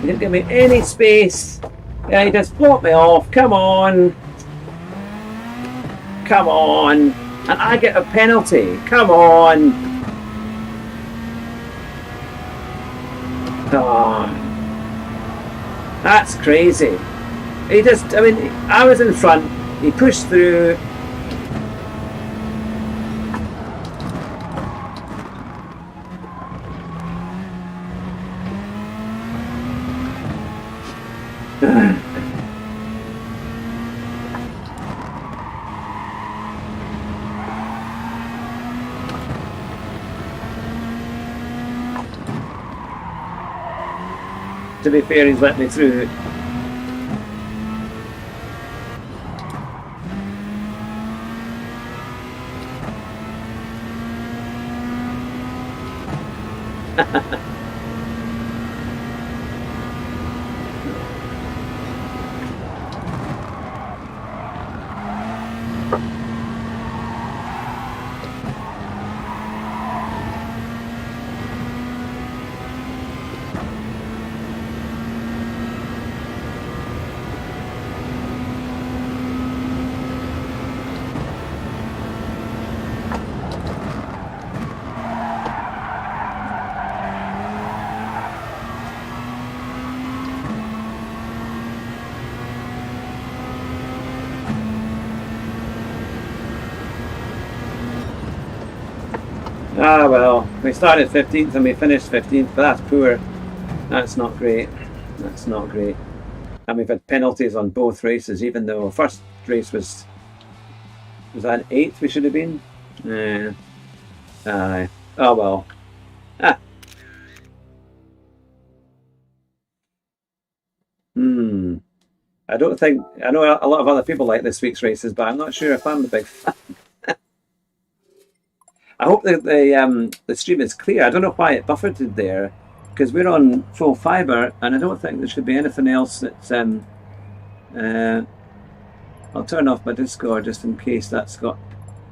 He didn't give me any space. Yeah, he just blocked me off. Come on. Come on. And I get a penalty. Come on. Oh, that's crazy. He just, I mean, I was in front. He pushed through. To be fair, he's let me through. Ah well, we started 15th and we finished 15th, but that's poor. That's not great. That's not great. And we've had penalties on both races, even though first race was that 8th we should have been? Oh well. Ah. I don't think I know a lot of other people like this week's races, but I'm not sure if I'm a big fan. I hope that the stream is clear. I don't know why it buffered there, because we're on full fibre, and I don't think there should be anything else that's. I'll turn off my Discord just in case that's got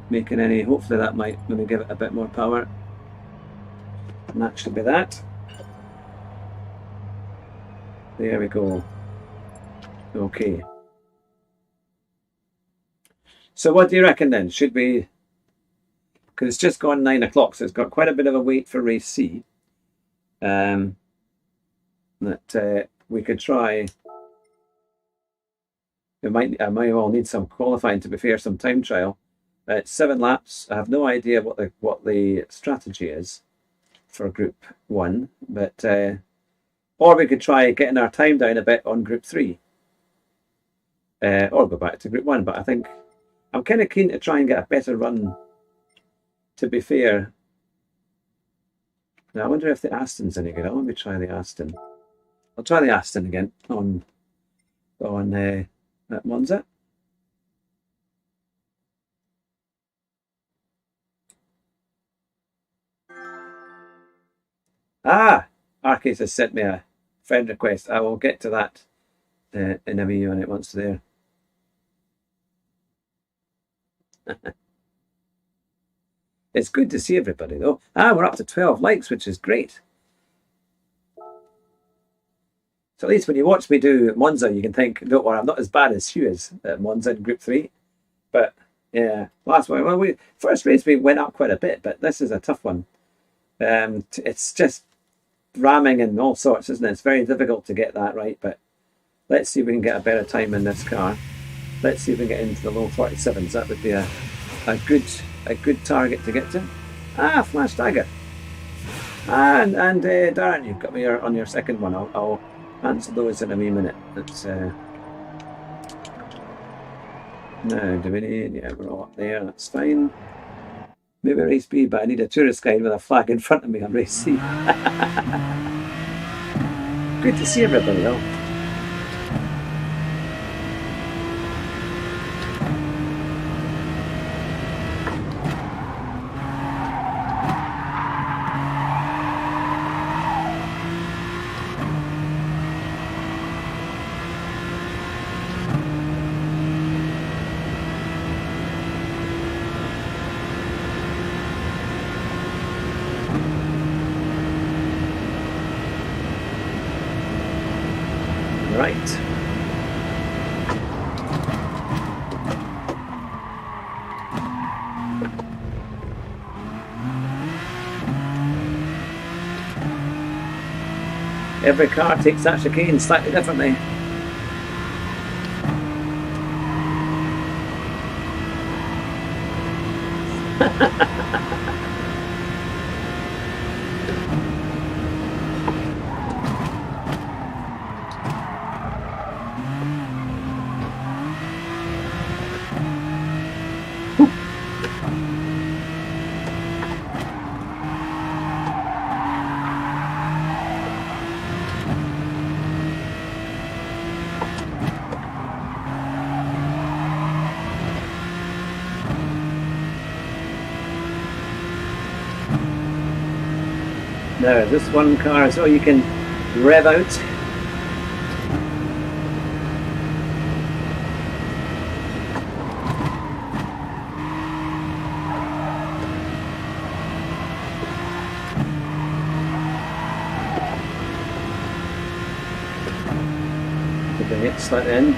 making any. Hopefully that might maybe give it a bit more power. And that should be that. There we go. Okay. So what do you reckon then? Should we? Because it's just gone 9 o'clock, so it's got quite a bit of a wait for race C. That we could try. I might well need some qualifying, to be fair, some time trial. It's 7 laps. I have no idea what the strategy is for Group 1, but or we could try getting our time down a bit on Group 3, or go back to Group 1. But I think I'm kind of keen to try and get a better run. To be fair, now I wonder if the Aston's any good. I'll maybe try the Aston. I'll try the Aston again on at Monza. Arcade has sent me a friend request. I will get to that in a wee minute once there. It's good to see everybody though. We're up to 12 likes, which is great. So at least when you watch me do Monza, you can think, don't worry, I'm not as bad as Hugh is at Monza in Group 3. But yeah, last one, well, first race we went up quite a bit, but this is a tough one. It's just ramming and all sorts, isn't it? It's very difficult to get that right, but let's see if we can get a better time in this car. Let's see if we can get into the low 47s. That would be a good target to get to. Flash dagger. And Darren, you've got me on your second one. I'll answer those in a wee minute. Let's now do we need? Yeah, we're all up there. That's fine. Maybe race B, but I need a tourist guide with a flag in front of me on race C. Good to see everybody though. Every car takes that chicane slightly differently. Now, this one car, so you can rev out. Bring it slightly in.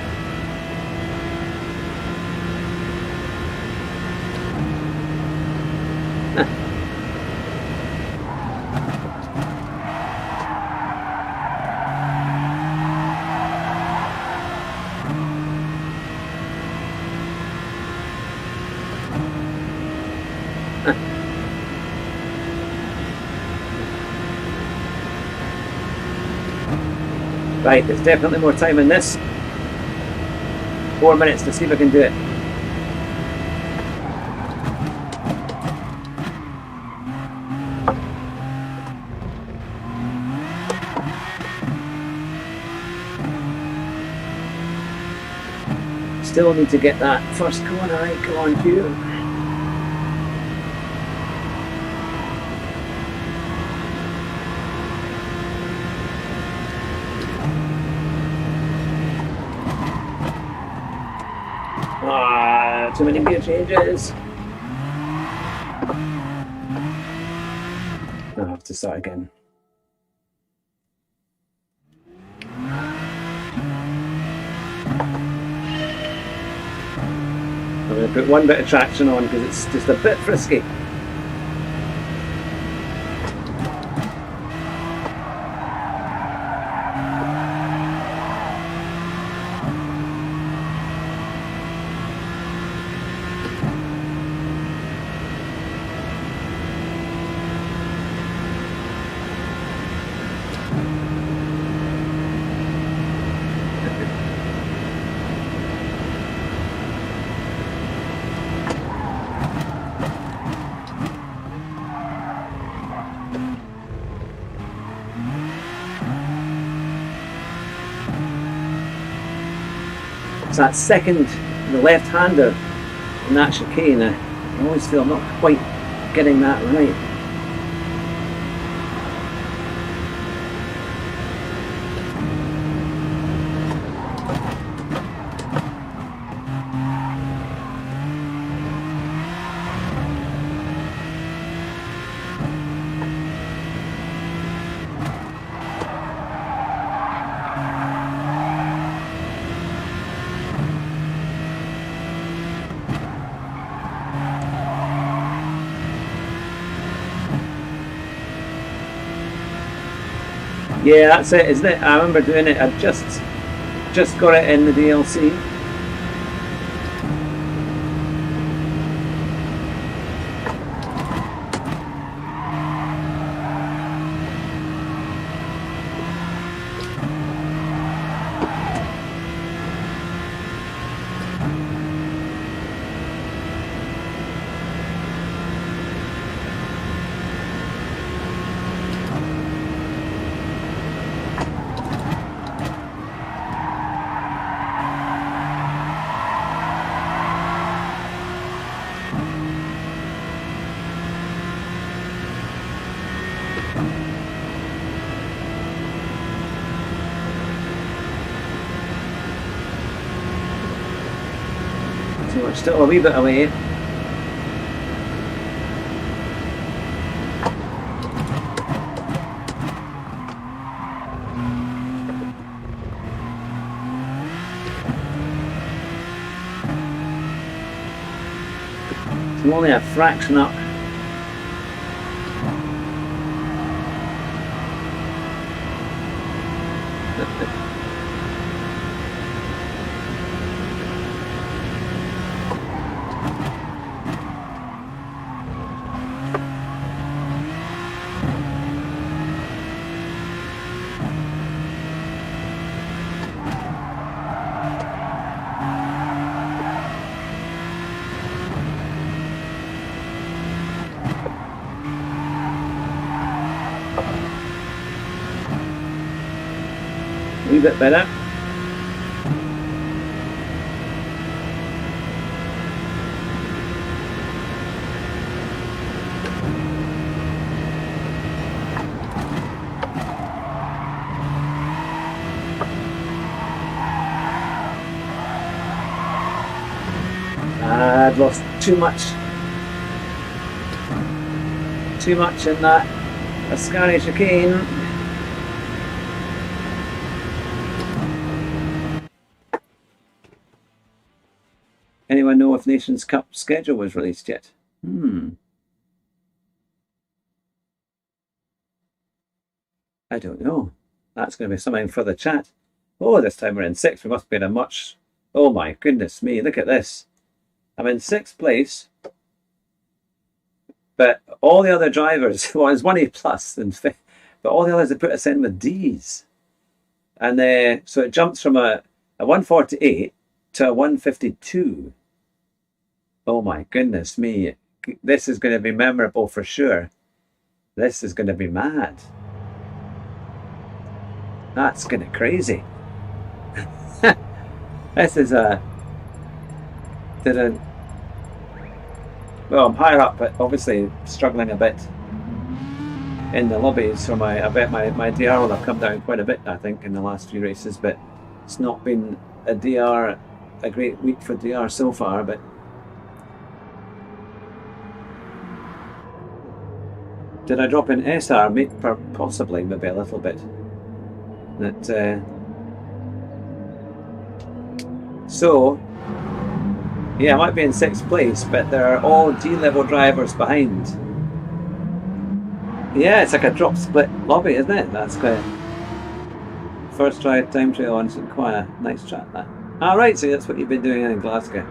Right, there's definitely more time in this. 4 minutes to see if I can do it. Still need to get that first corner right. Come on, Hugh. Too many gear changes. I'll have to start again. I'm going to put one bit of traction on because it's just a bit frisky. It's that second, the left-hander in that chicane. I always feel I'm not quite getting that right. Yeah, that's it, isn't it? I remember doing it. I just got it in the DLC. So we're still a wee bit away. So I'm only a fraction up. A wee bit better. I'd lost too much in that Ascari chicane. Anyone know if Nations Cup schedule was released yet? I don't know. That's going to be something for the chat. Oh, this time we're in 6th. We must be in a much... Oh my goodness me, look at this. I'm in 6th place. But all the other drivers, well, it's 1 A plus, but all the others have put us in with D's. And so it jumps from a 148 to a 152. Oh my goodness me. This is going to be memorable for sure. This is going to be mad. That's kind of crazy. This is well, I'm higher up, but obviously struggling a bit in the lobby, so I bet my DR will have come down quite a bit, I think, in the last few races, but it's not been a great week for DR so far, but did I drop in SR? Possibly, maybe a little bit. So, yeah, I might be in 6th place, but there are all G-level drivers behind. Yeah, it's like a drop split lobby, isn't it? That's quite first try time trial on St. Quire. Nice chat, that. Alright, so that's what you've been doing in Glasgow.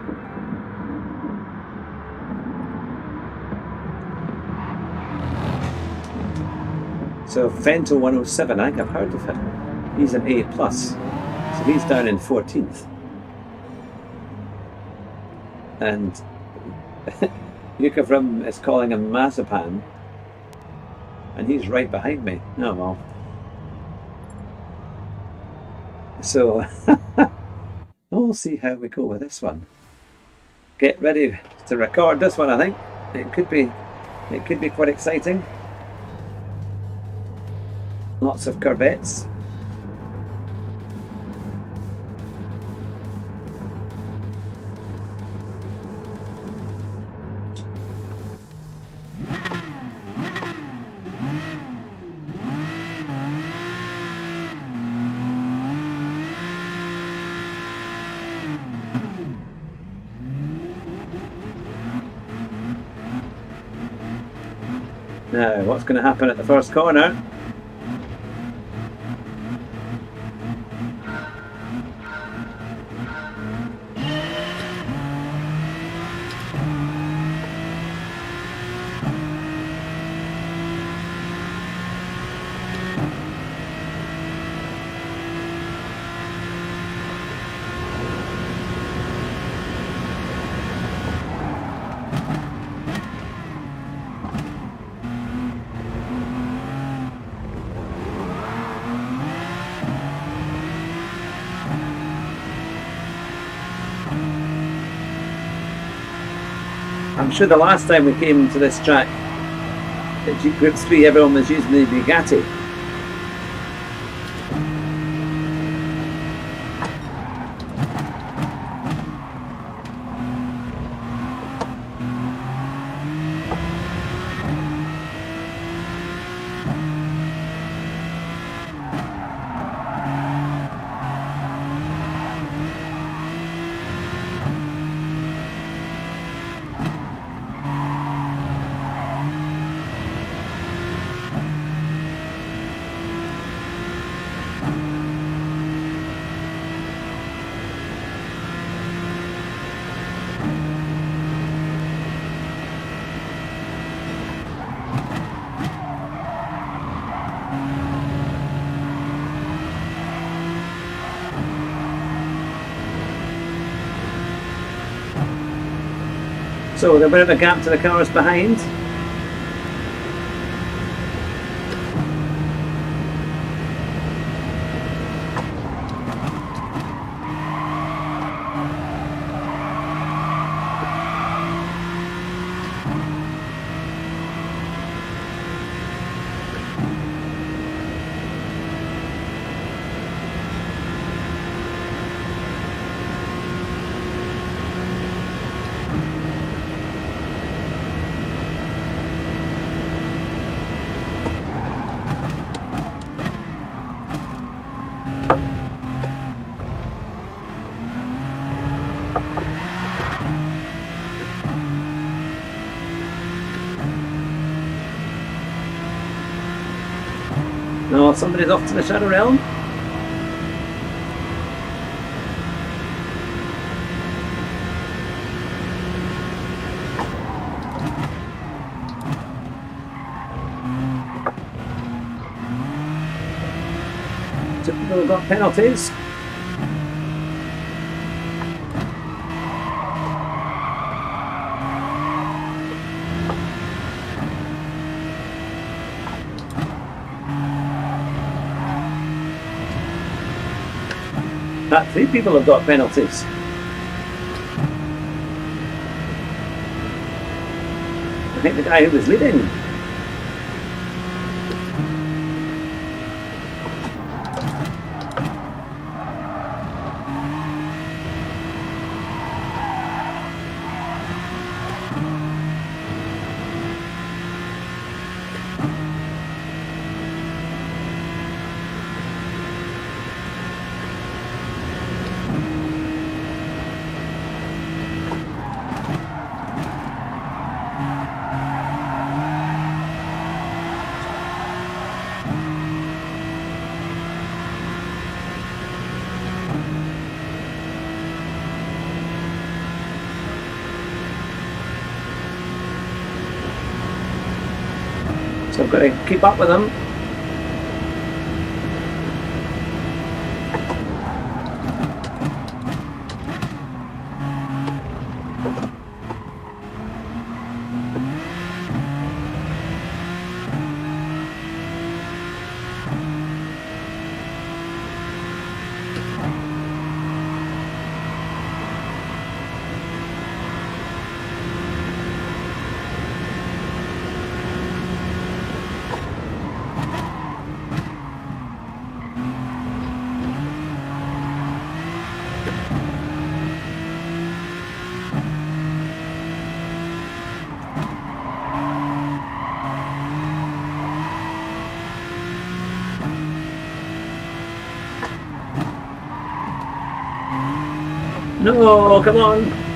So Fento 107, I think I've heard of him. He's an A+. So he's down in 14th. And Yuka from is calling him Mazapan. And he's right behind me. Oh well. So we'll see how we go with this one. Get ready to record this one, I think. It could be quite exciting. Lots of Corvettes. Now, what's going to happen at the first corner? I'm sure the last time we came to this track at Jeep Group 3 everyone was using the Bugatti. So there's a bit of a gap to the cars behind. No, somebody's off to the Shadow Realm. Two people have got penalties. Three people have got penalties. I think the guy who was leading. So I've got to keep up with them. No, come on.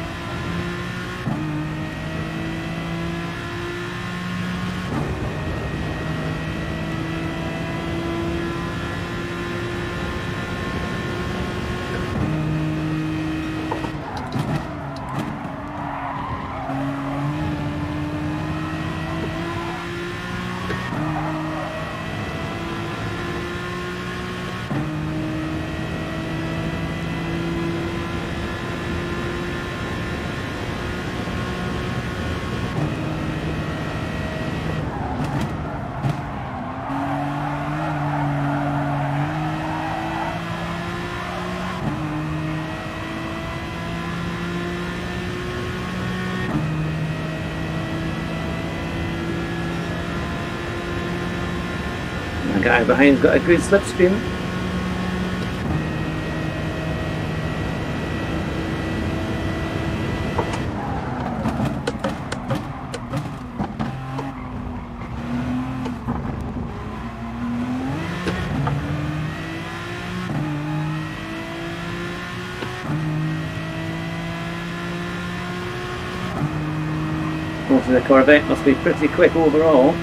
The guy behind's got a good slipstream. Most of the Corvette must be pretty quick overall.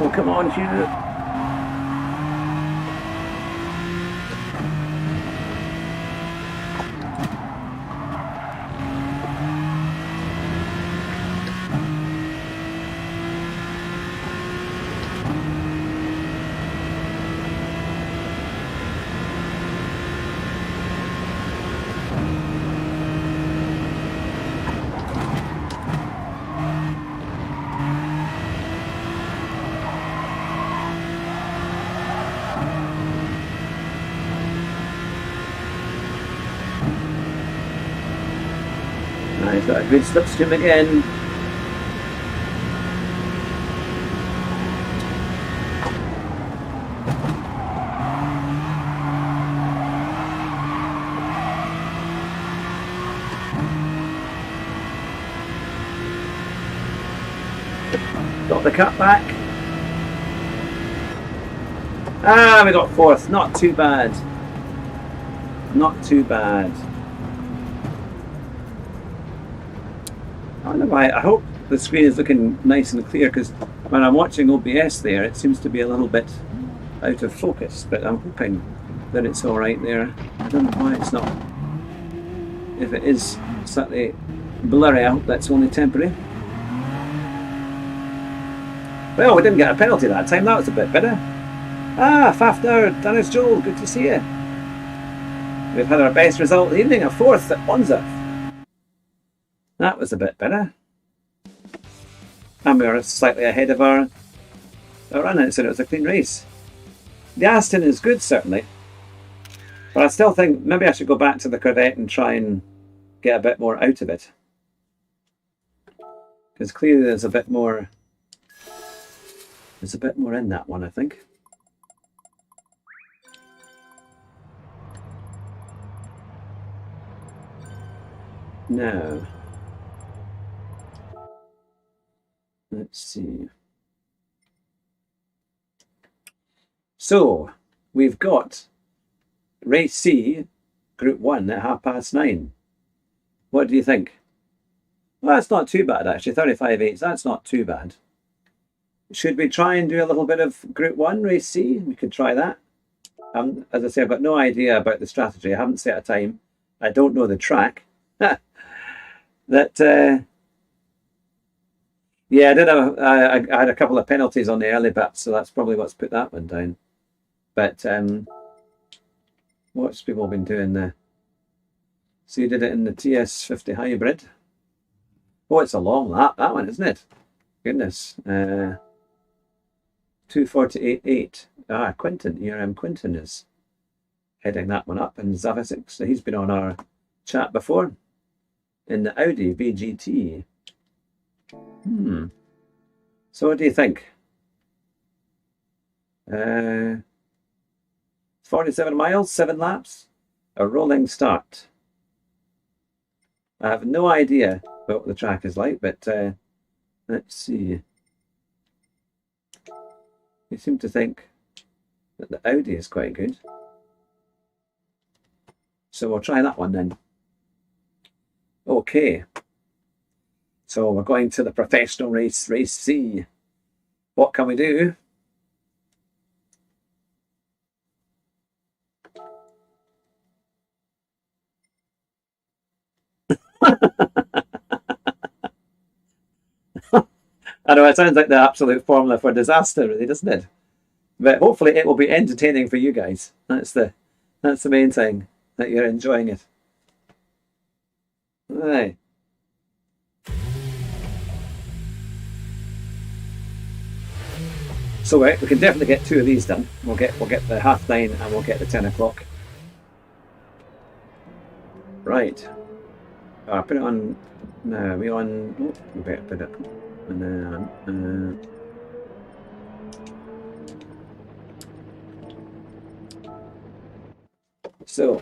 Oh, come on, Hugh. He's got a good slipstream again. Got the cut back. Ah, we got fourth. Not too bad. Not too bad. I don't know why. I hope the screen is looking nice and clear because When I'm watching OBS there, it seems to be a little bit out of focus, but I'm hoping that it's all right there. I don't know why it's not. If it is slightly blurry, I hope that's only temporary. Well, we didn't get a penalty that time. That was a bit better. Ah, Fafner, Dennis Joel, good to see you. We've had our best result of the evening, a fourth at Monza. That was a bit better. And we were slightly ahead of our run-out, so it was a clean race. The Aston is good, certainly. But I still think maybe I should go back to the Corvette and try and get a bit more out of it. Because clearly there's a bit more... There's a bit more in that one, I think. Now, let's see. So, we've got Race C, Group 1 at 9:30. What do you think? Well, that's not too bad, actually. 35.8, that's not too bad. Should we try and do a little bit of Group 1, Race C? We could try that. As I say, I've got no idea about the strategy. I haven't set a time. I don't know the track. Yeah, I had a couple of penalties on the early bit, so that's probably what's put that one down. But what's people been doing there? So you did it in the TS50 hybrid. Oh, it's a long lap, that one, isn't it? Goodness. 2:48.8. Ah, Quinton, ERM Quinton is heading that one up, and Zavasic, so he's been on our chat before in the Audi VGT. So what do you think? 47 miles, 7 laps, a rolling start. I have no idea what the track is like, but let's see. You seem to think that the Audi is quite good. So we'll try that one then. Okay. So we're going to the professional race, Race C. What can we do? I know, it sounds like the absolute formula for disaster, really, doesn't it? But hopefully it will be entertaining for you guys. That's the main thing, that you're enjoying it. Right. So we can definitely get 2 of these done. We'll get the 9:30 and we'll get the 10 o'clock. Right. I put it on. No, we on. Oh, we better put it. And then. So.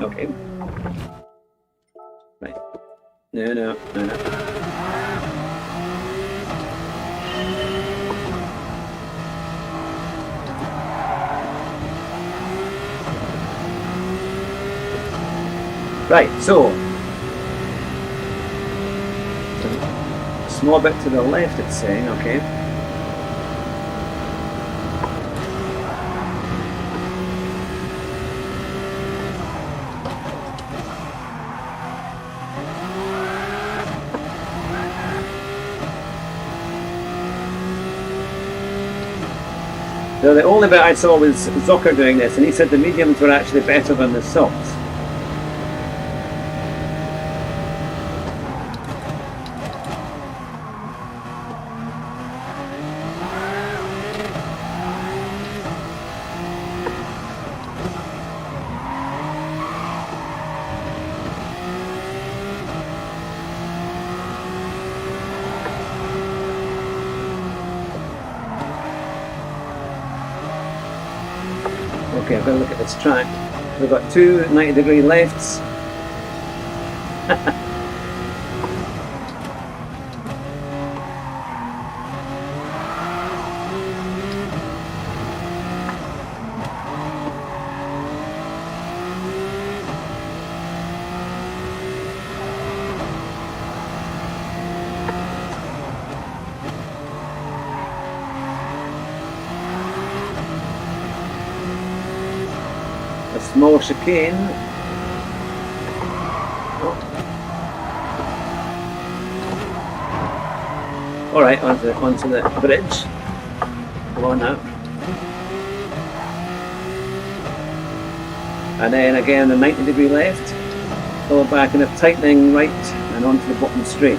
Okay. Right. No. Right, so small bit to the left it's saying, okay. Now the only bit I saw was Zucker doing this, and he said the mediums were actually better than the softs. Okay, I've got to look at this track. We've got 2 90-degree lefts. small chicane. All right, onto the bridge. Come on now. And then again the 90-degree left, followed back in a tightening right and onto the bottom straight.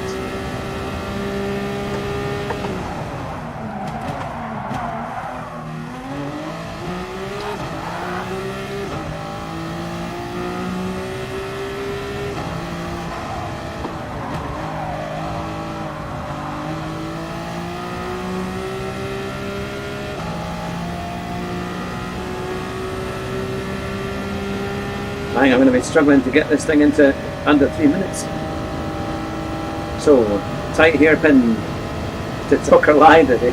I think I'm going to be struggling to get this thing into under 3 minutes. So, tight hairpin to Tucker line today.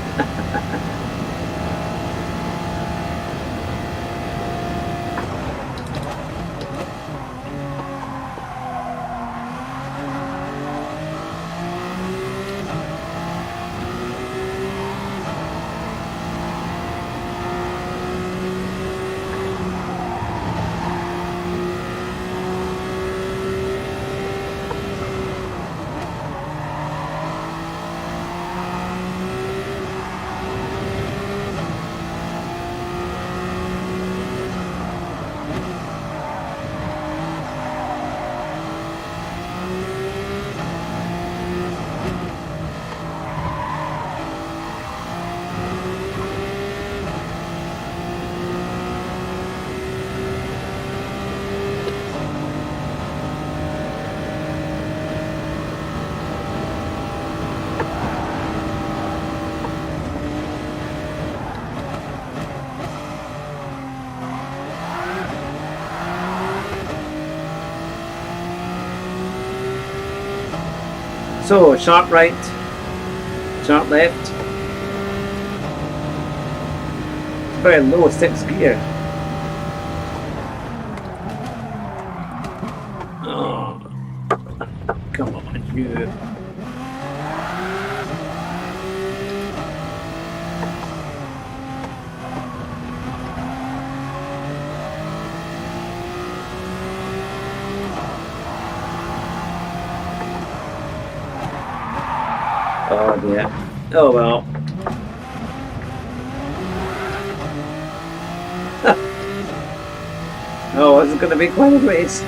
So, sharp right, sharp left. It's very low 6th gear. Oh, come on, you. Oh dear. Oh well. Oh, this is going to be quite a race.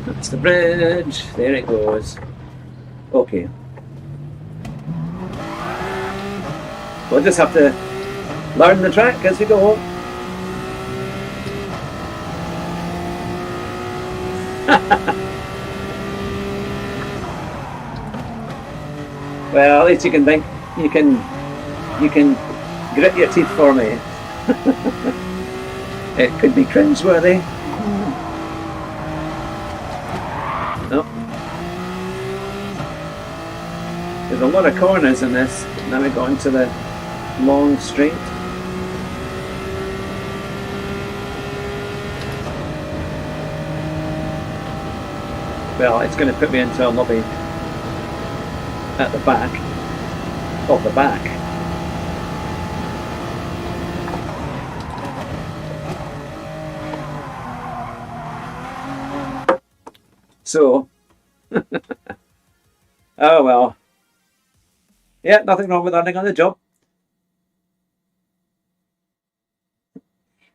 That's the bridge. There it goes. Okay. We'll just have to learn the track as we go. Well, at least you can think. You can grit your teeth for me. It could be cringeworthy. Oh. There's a lot of corners in this. Now we go into the long straight. Well, it's going to put me into a lobby at the back of the back. So, oh well. Yeah, nothing wrong with learning on the job.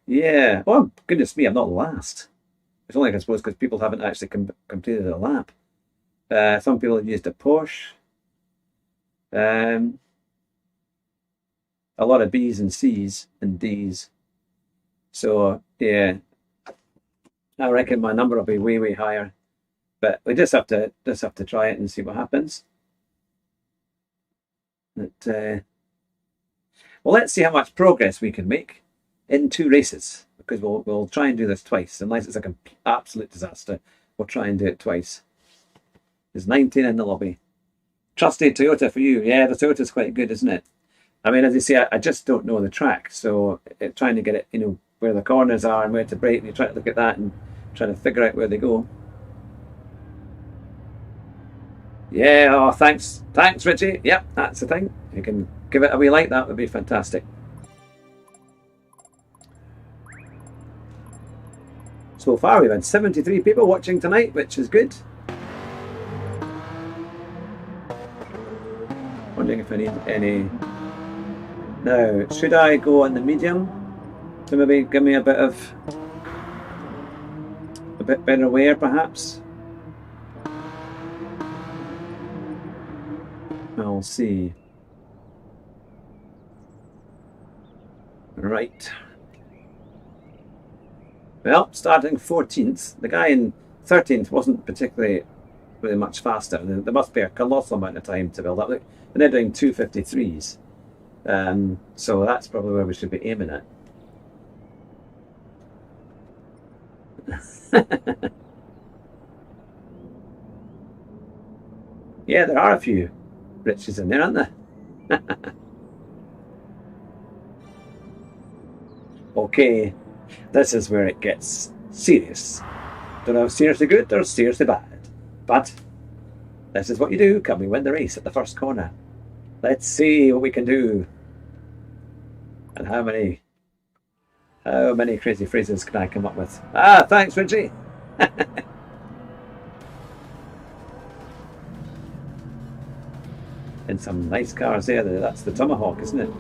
Yeah. Oh, goodness me, I'm not last. It's only, I suppose, because people haven't actually completed a lap. Some people have used a Porsche. A lot of B's and C's and D's. So, yeah, I reckon my number will be way, way higher. But we just have to try it and see what happens. But, Well, let's see how much progress we can make in 2 races, because we'll try and do this twice. Unless it's like an absolute disaster, we'll try and do it twice. There's 19 in the lobby. Trusty Toyota for you. Yeah, the Toyota's quite good, isn't it? I mean, as you say, I just don't know the track, so trying to get it, where the corners are and where to brake, and you try to look at that and trying to figure out where they go. Yeah, oh, thanks, Richie. Yep, that's the thing. If you can give it a wee like that, would be fantastic. So far, we've had 73 people watching tonight, which is good. Wondering if I need any. Now, should I go on the medium to maybe give me a bit better wear, perhaps? I'll see. Right. Well, starting 14th, the guy in 13th wasn't particularly really much faster. There must be a colossal amount of time to build up. And they're doing 2:53s. So that's probably where we should be aiming at. Yeah, there are a few riches in there, aren't there? Okay, this is where it gets serious. Don't know if seriously good or seriously bad, but this is what you do. Can we win the race at the first corner? Let's see what we can do. And how many crazy phrases can I come up with? Ah, thanks, Richie. And some nice cars there. That's the Tomahawk, isn't it?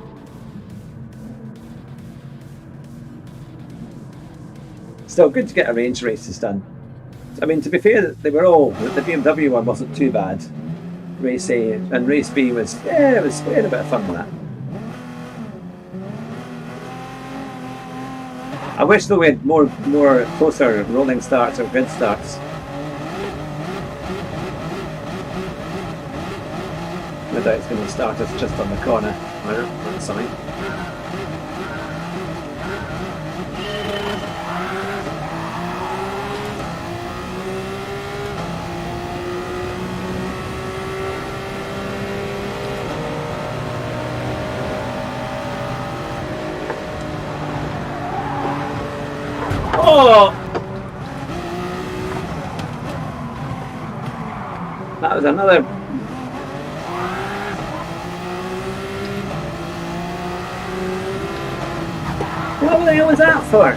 Still good to get a range races done. I mean, to be fair, they were all, the BMW one wasn't too bad. Race A and Race B was, yeah, we had a bit of fun with that. I wish though we had more closer rolling starts or grid starts. No doubt it's going to start us just on the corner. Well, that's something. Oh! That was another. What the hell was that for?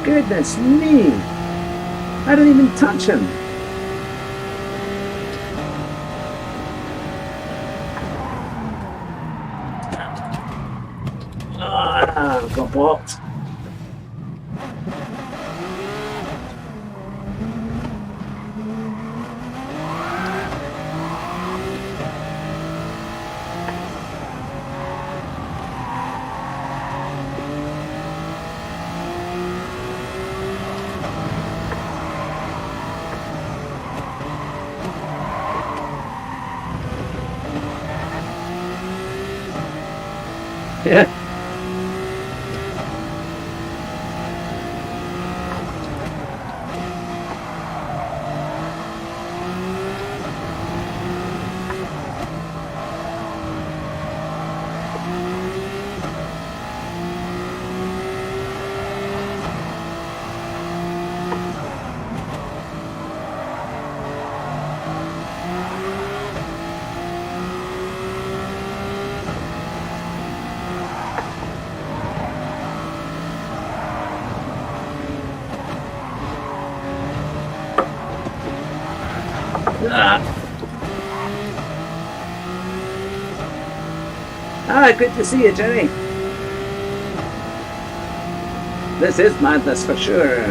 Goodness me! I didn't even touch him. Ah, got blocked. Yeah. Ah, good to see you, Jenny. This is madness for sure.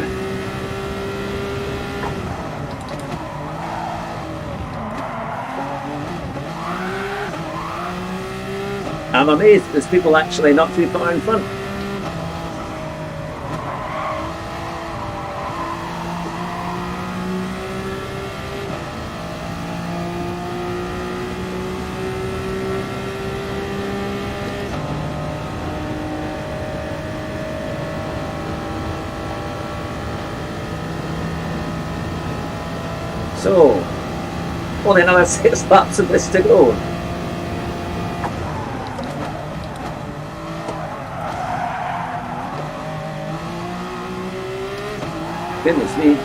I'm amazed there's people actually not too far in front. So, only another 6 laps of this to go. Goodness me.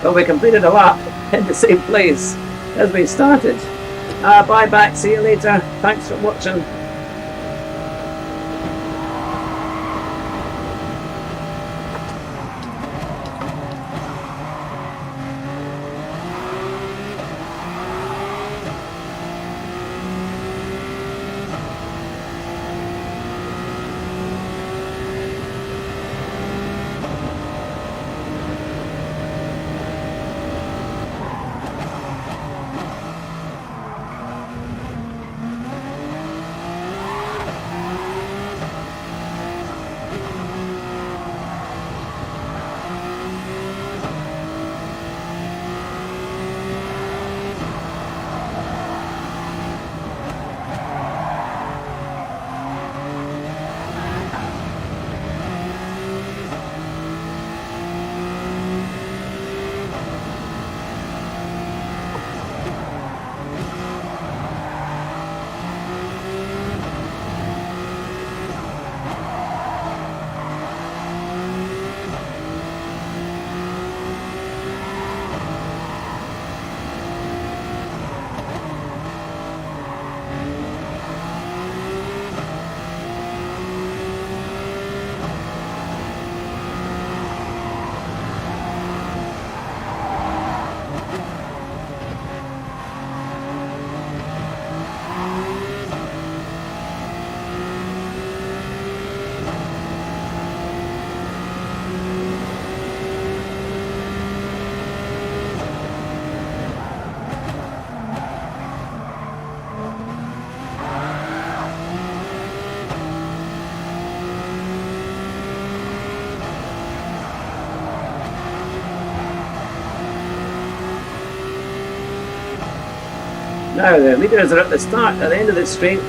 Well, we completed a lap in the same place as we started. Bye back, see you later. Thanks for watching. Now the leaders are at the start, at the end of this straight.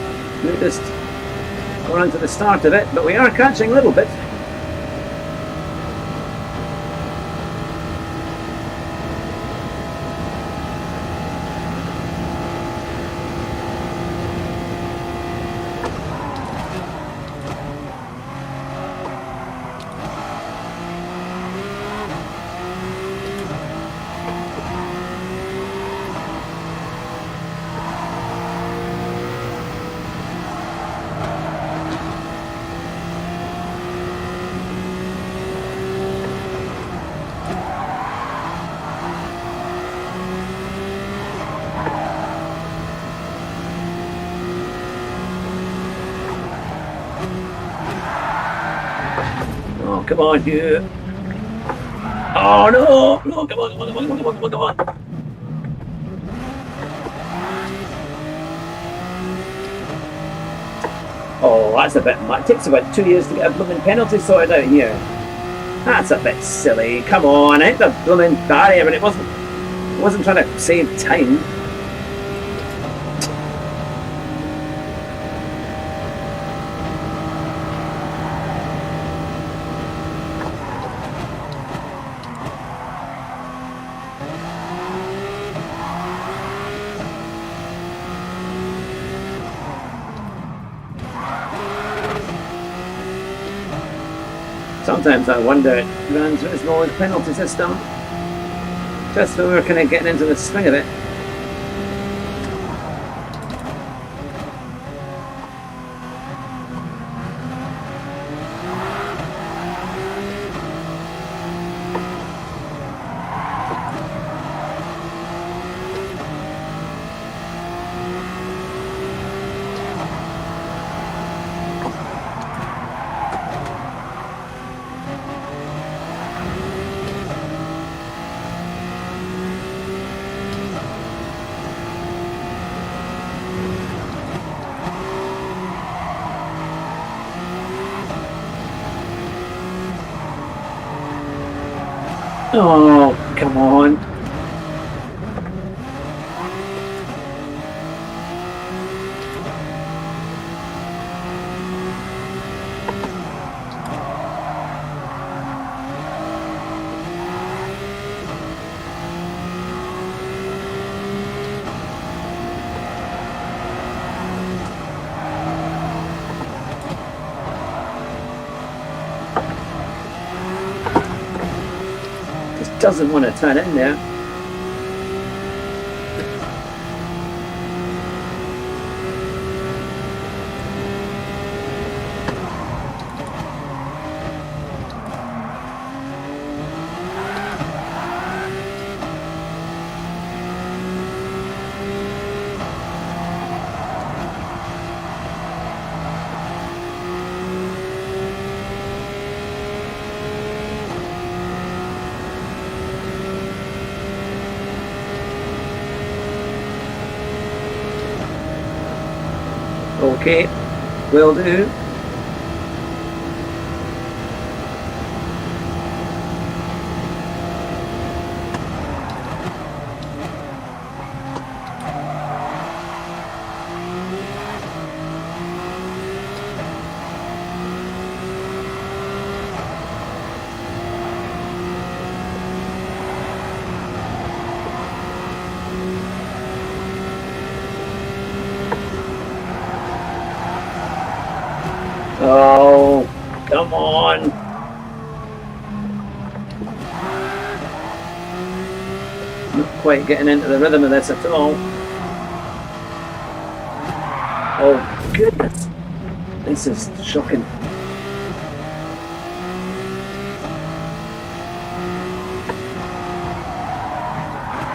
We're just going on to the start of it, but we are catching a little bit. Oh, come on, Hugh. Oh, no. No, come on, come on, come on, come on, come on, come on. Oh, that's a bit much. It takes about 2 years to get a blooming penalty sorted out here. That's a bit silly. Come on, I hit the blooming barrier, but it wasn't trying to save time. Sometimes I wonder it runs with no penalty system. Just when we're kind of getting into the swing of it. Oh, come on. Just doesn't want to turn in there. Okay, will do. Oh, come on. Not quite getting into the rhythm of this at all. Oh, goodness. This is shocking.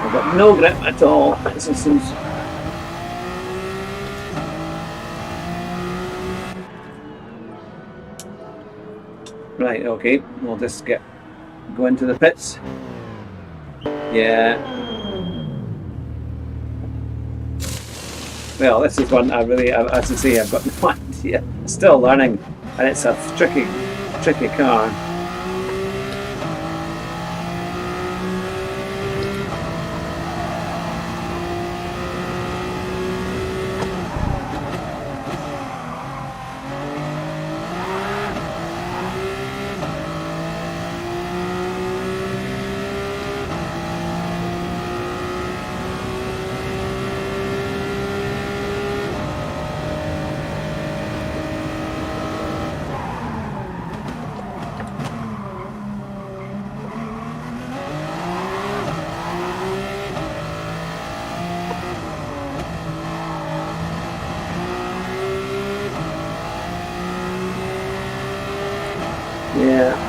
I've got no grip at all. This is... Right, okay, we'll just go into the pits. Yeah. Well, this is one as I say, I've got no idea. Still learning, and it's a tricky car. Yeah.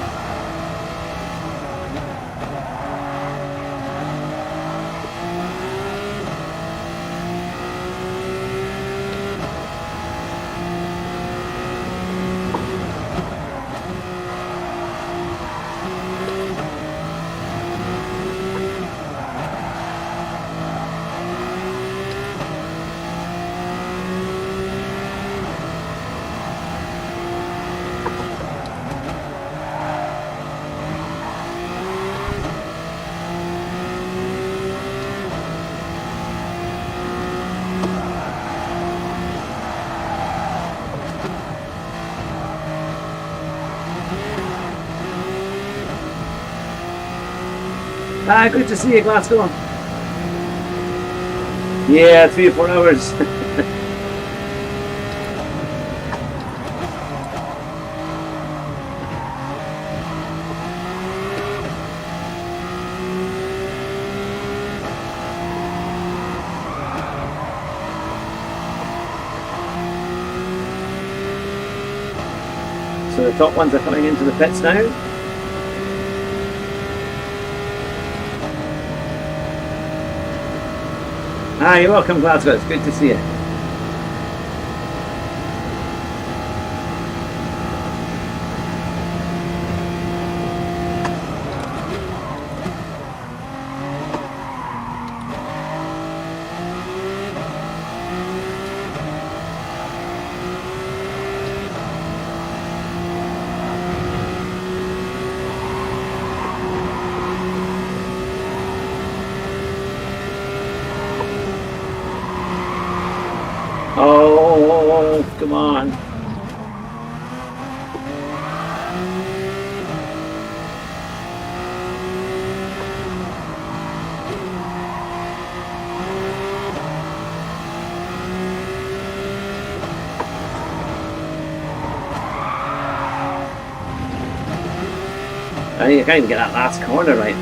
Good to see you, Glasgow. Yeah, 3 or 4 hours. So the top ones are coming into the pits now. Hi, you're welcome, Glasgow. It's good to see you. Oh, come on. I can't even get that last corner right.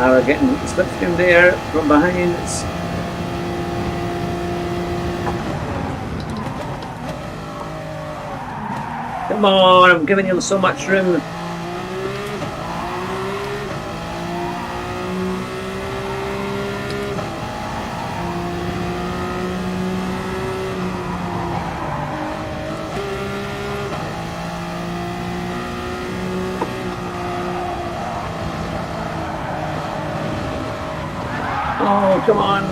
We're getting slipstream there from behind. Come on, I'm giving you so much room. Oh, come on.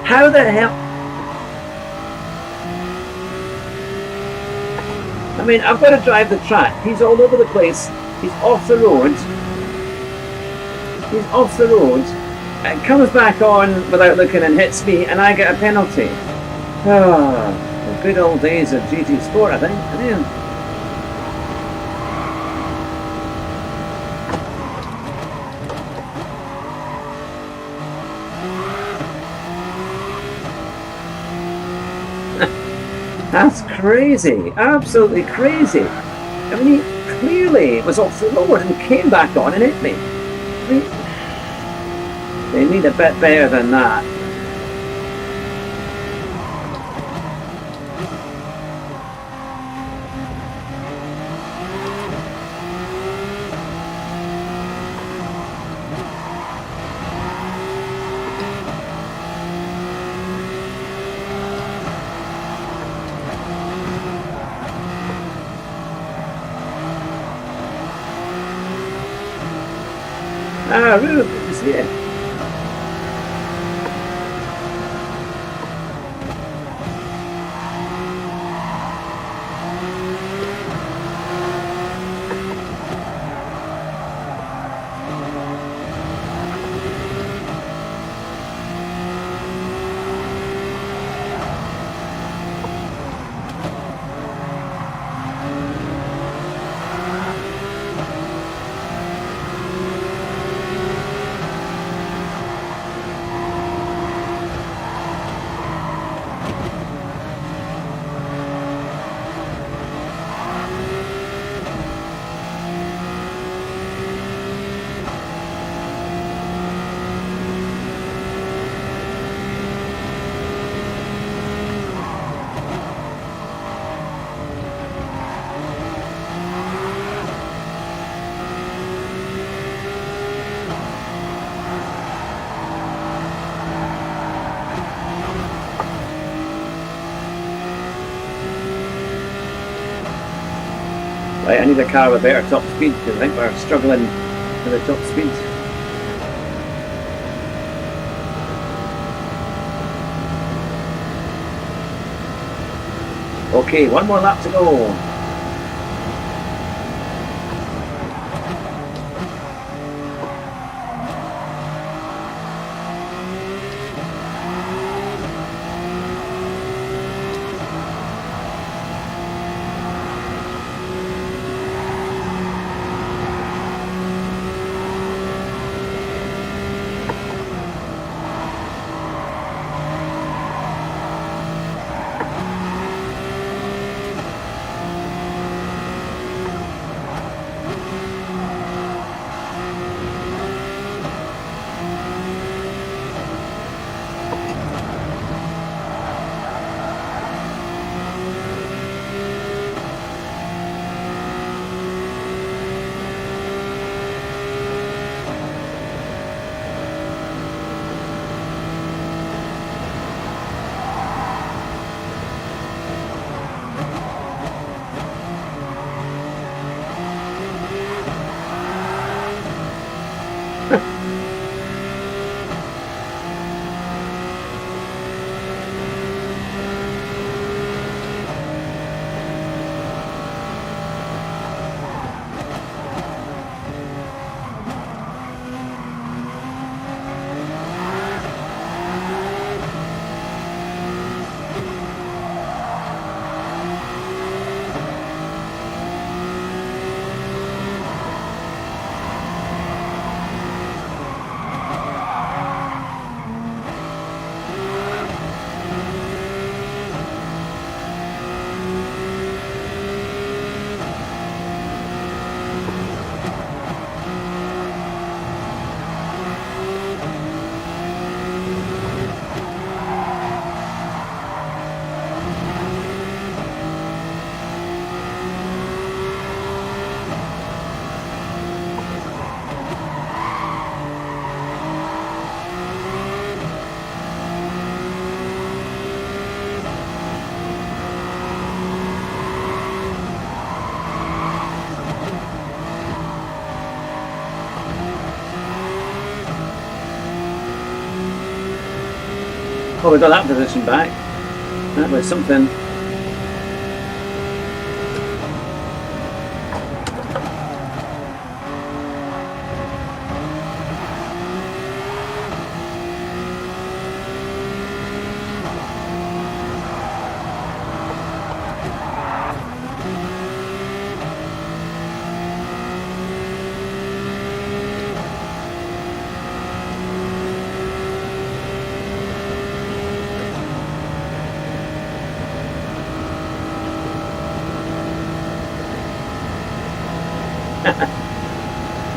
How the hell? I mean, I've got to drive the track. He's all over the place. He's off the road. He's off the road. And comes back on without looking and hits me, and I get a penalty. Oh, the good old days of GT Sport, I think. Yeah. That's crazy, absolutely crazy. I mean, he clearly was off the road and came back on and hit me. I mean, they need a bit better than that. Ah, really good to see it. Right, I need a car with better top speed because I think we're struggling with the top speed. Okay, one more lap to go. Oh, we got that position back. That was something.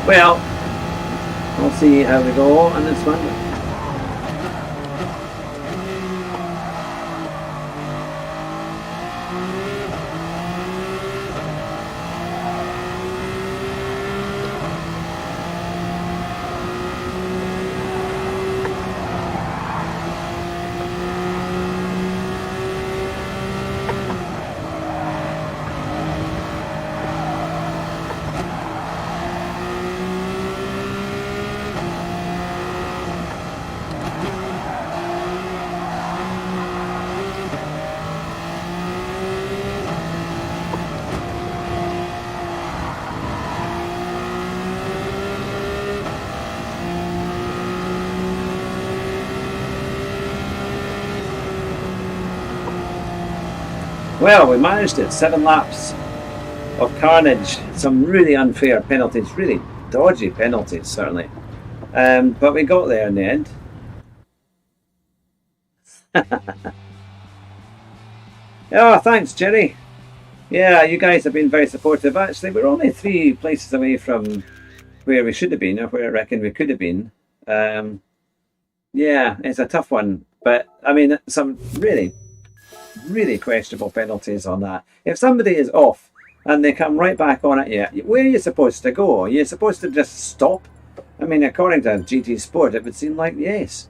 Well, we'll see how we go on this one. Well, we managed it. 7 laps of carnage. Some really unfair penalties, really dodgy penalties, certainly. But we got there in the end. Oh, thanks, Jerry. Yeah, you guys have been very supportive. Actually, we're only 3 places away from where we should have been, or where I reckon we could have been. Yeah, it's a tough one. But, I mean, some really questionable penalties on that. If somebody is off and they come right back on at you, where are you supposed to go? Are you supposed to just stop? I mean, according to GT Sport, it would seem like yes.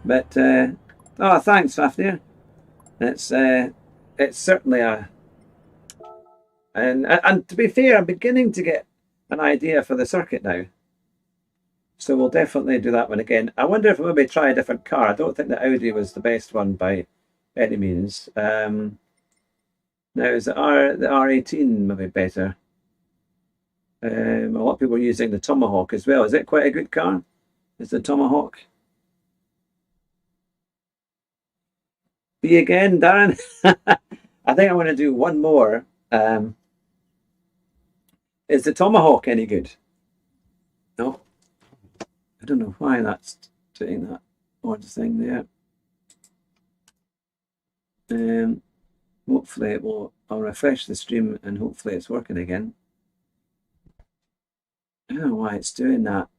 But oh, thanks, Fafnir. It's certainly a And to be fair, I'm beginning to get an idea for the circuit now. So we'll definitely do that one again. I wonder if we'll maybe try a different car. I don't think the Audi was the best one by any means. Now is the R18 maybe better? A lot of people are using the Tomahawk as well. Is it quite a good car? Is the Tomahawk? B again, Darren. I think I want to do one more. Is the Tomahawk any good? No. I don't know why that's doing that odd thing there. Hopefully it will. I'll refresh the stream and hopefully it's working again. I don't know why it's doing that.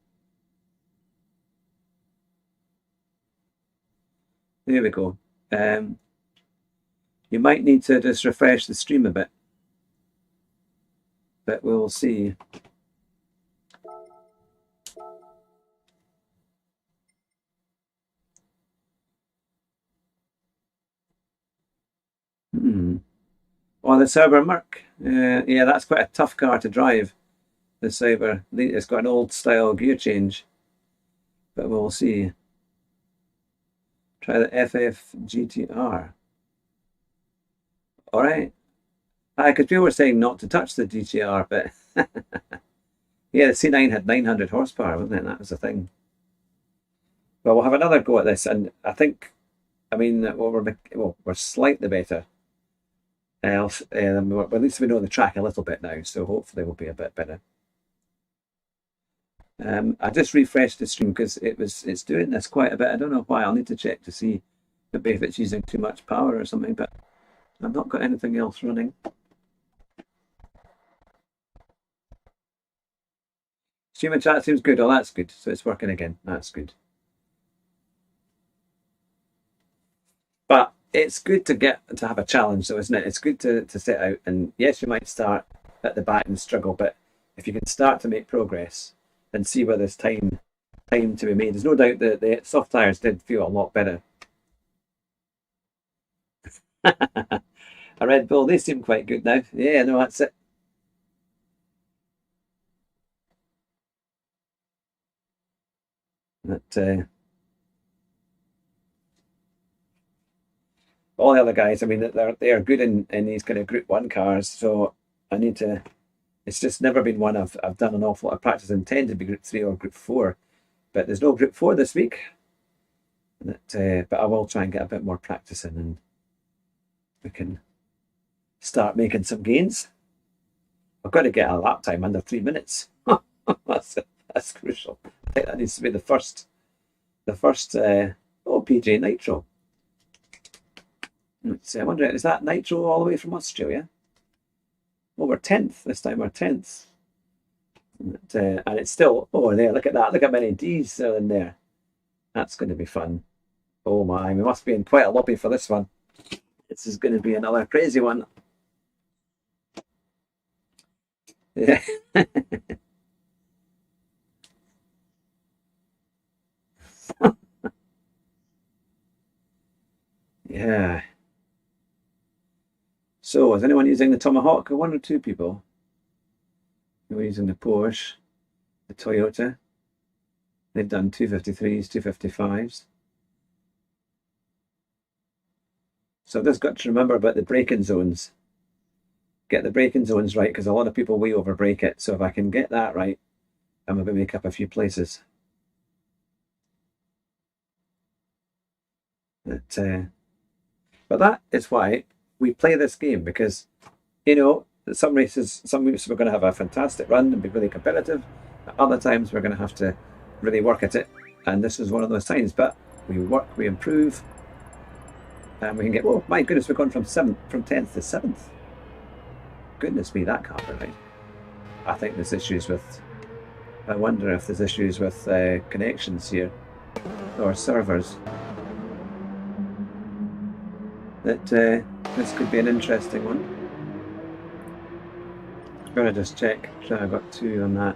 There we go. You might need to just refresh the stream a bit, but we'll see. Oh, the Cybermerc. Yeah, that's quite a tough car to drive. The Cyber. It's got an old style gear change, but we'll see. Try the FF GTR. All right. Because people were saying not to touch the GTR, but yeah, the C9 had 900 horsepower, wasn't it? That was the thing. Well, we'll have another go at this, and I think, I mean, we're slightly better. Well, at least we know the track a little bit now, so hopefully we'll be a bit better. I just refreshed the stream because it's doing this quite a bit. I don't know why. I'll need to check to see maybe if it's using too much power or something, but I've not got anything else running. Stream and chat seems good. Oh, that's good. So it's working again. That's good. But it's good to have a challenge, though, isn't it? It's good to set out. And yes, you might start at the back and struggle, but if you can start to make progress and see where there's time to be made, there's no doubt that the soft tires did feel a lot better. A Red Bull, they seem quite good now. Yeah, no, that's it. But all the other guys, I mean, they're good in these kind of Group 1 cars. So I need to. It's just never been one I've done an awful lot of practice. I intend to be Group 3 or Group 4, but there's no Group 4 this week. But I will try and get a bit more practice in, and we can start making some gains. I've got to get a lap time under 3 minutes. that's crucial. I think that needs to be the first PJ Nitro. Let's see, I wonder, is that Nitro all the way from Australia? Well, we're 10th this time. We're 10th. And it's still, oh, there, look at that. Look how many Ds are in there. That's going to be fun. Oh my, we must be in quite a lobby for this one. This is going to be another crazy one. Yeah. Yeah. So, is anyone using the Tomahawk? One or two people? We're using the Porsche, the Toyota. They've done 253s, 255s. So I've just got to remember about the braking zones. Get the braking zones right, because a lot of people way over brake it. So if I can get that right, I'm going to make up a few places. But that is why we play this game, because, you know, some races, some weeks we're going to have a fantastic run and be really competitive. At other times we're going to have to really work at it. And this is one of those times. But we work, we improve, and we can get, oh my goodness, we've gone from 10th to 7th. Goodness me, that can't be right. I think there's issues with, I wonder if there's issues with connections here, or servers. That this could be an interesting one. I'm going to just check. So I've got 2 on that.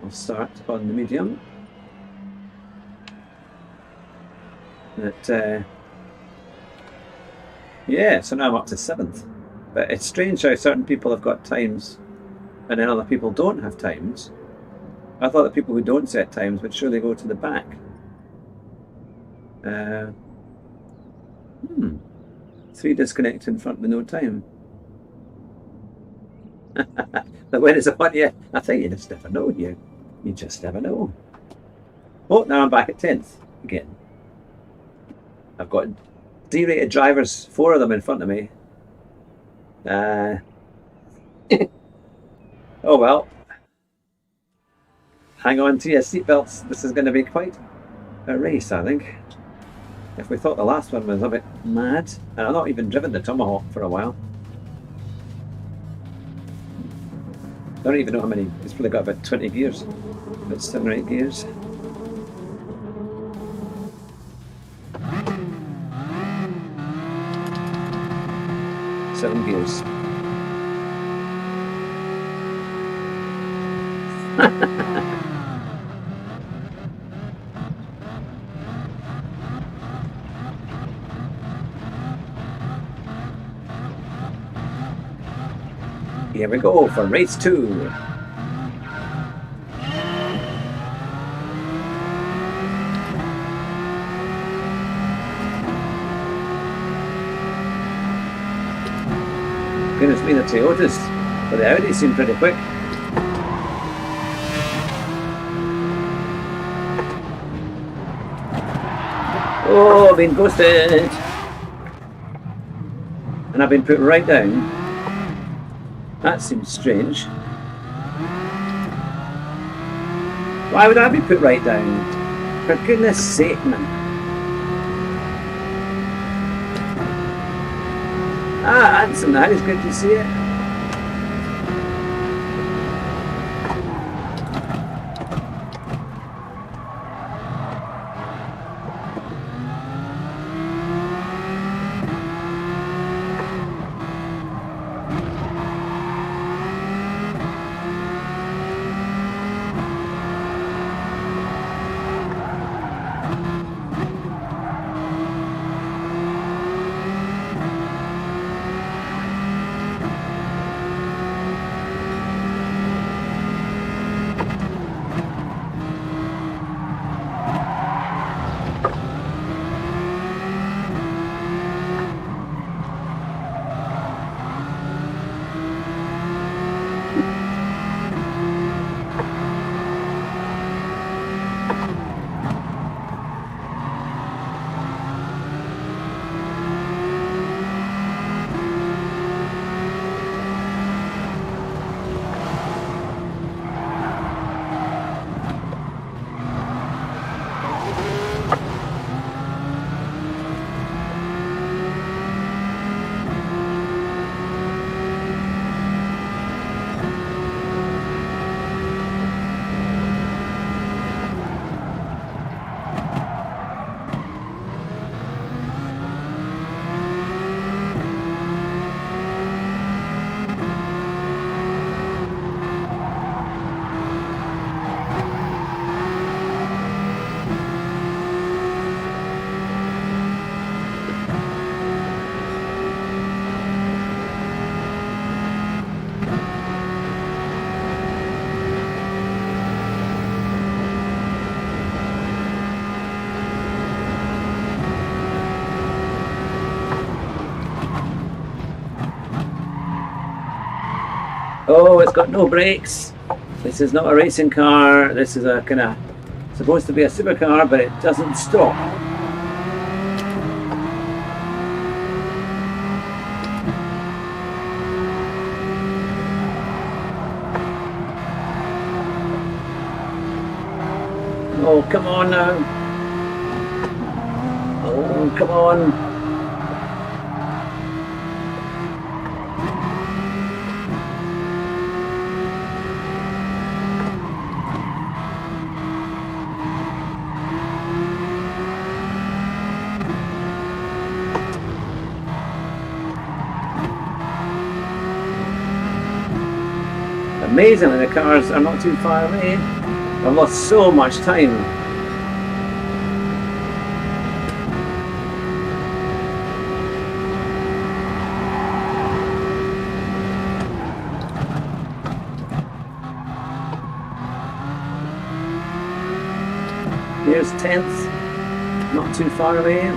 I'll start on the medium. That Yeah, so now I'm up to 7th. But it's strange how certain people have got times and then other people don't have times. I thought the people who don't set times would surely go to the back. Uh, hmm. 3 disconnected in front with no time. The win is upon you. I think you just never know. You just never know. Oh, now I'm back at 10th again. I've got D-rated drivers, 4 of them in front of me. Oh well. Hang on to your seatbelts. This is going to be quite a race, I think. If we thought the last one was a bit mad, and I've not even driven the Tomahawk for a while. I don't even know how many. It's probably got about 20 gears. About 7 or 8 gears. Seven gears. Here we go for race 2. Goodness me, the Toyotas, but the Audi seem pretty quick. Oh, I've been ghosted. And I've been put right down. That seems strange. Why would I be put right down? For goodness sake, man. Ah, Anson, that is good to see it. Oh, it's got no brakes. This is not a racing car. This is a kind of supposed to be a supercar, but it doesn't stop. Oh, come on now. Oh, come on. Amazingly, the cars are not too far away. I've lost so much time. Here's 10th, not too far away.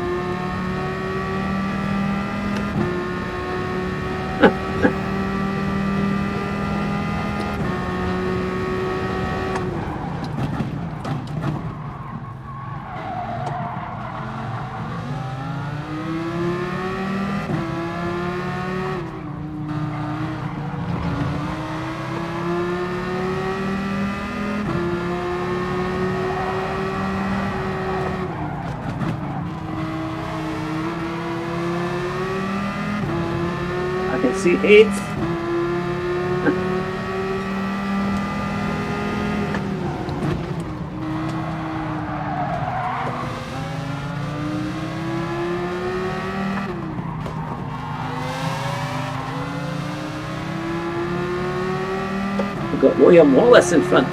I can see 8th. We've got William Wallace in front.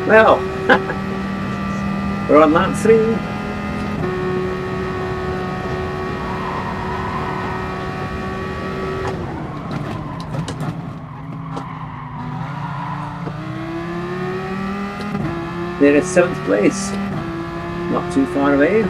Well, we're on lap 3. There is 7th place, not too far away.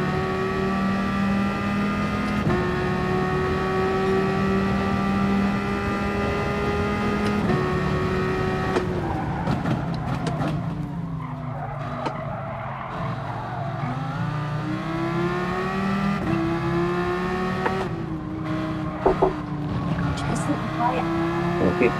Okay.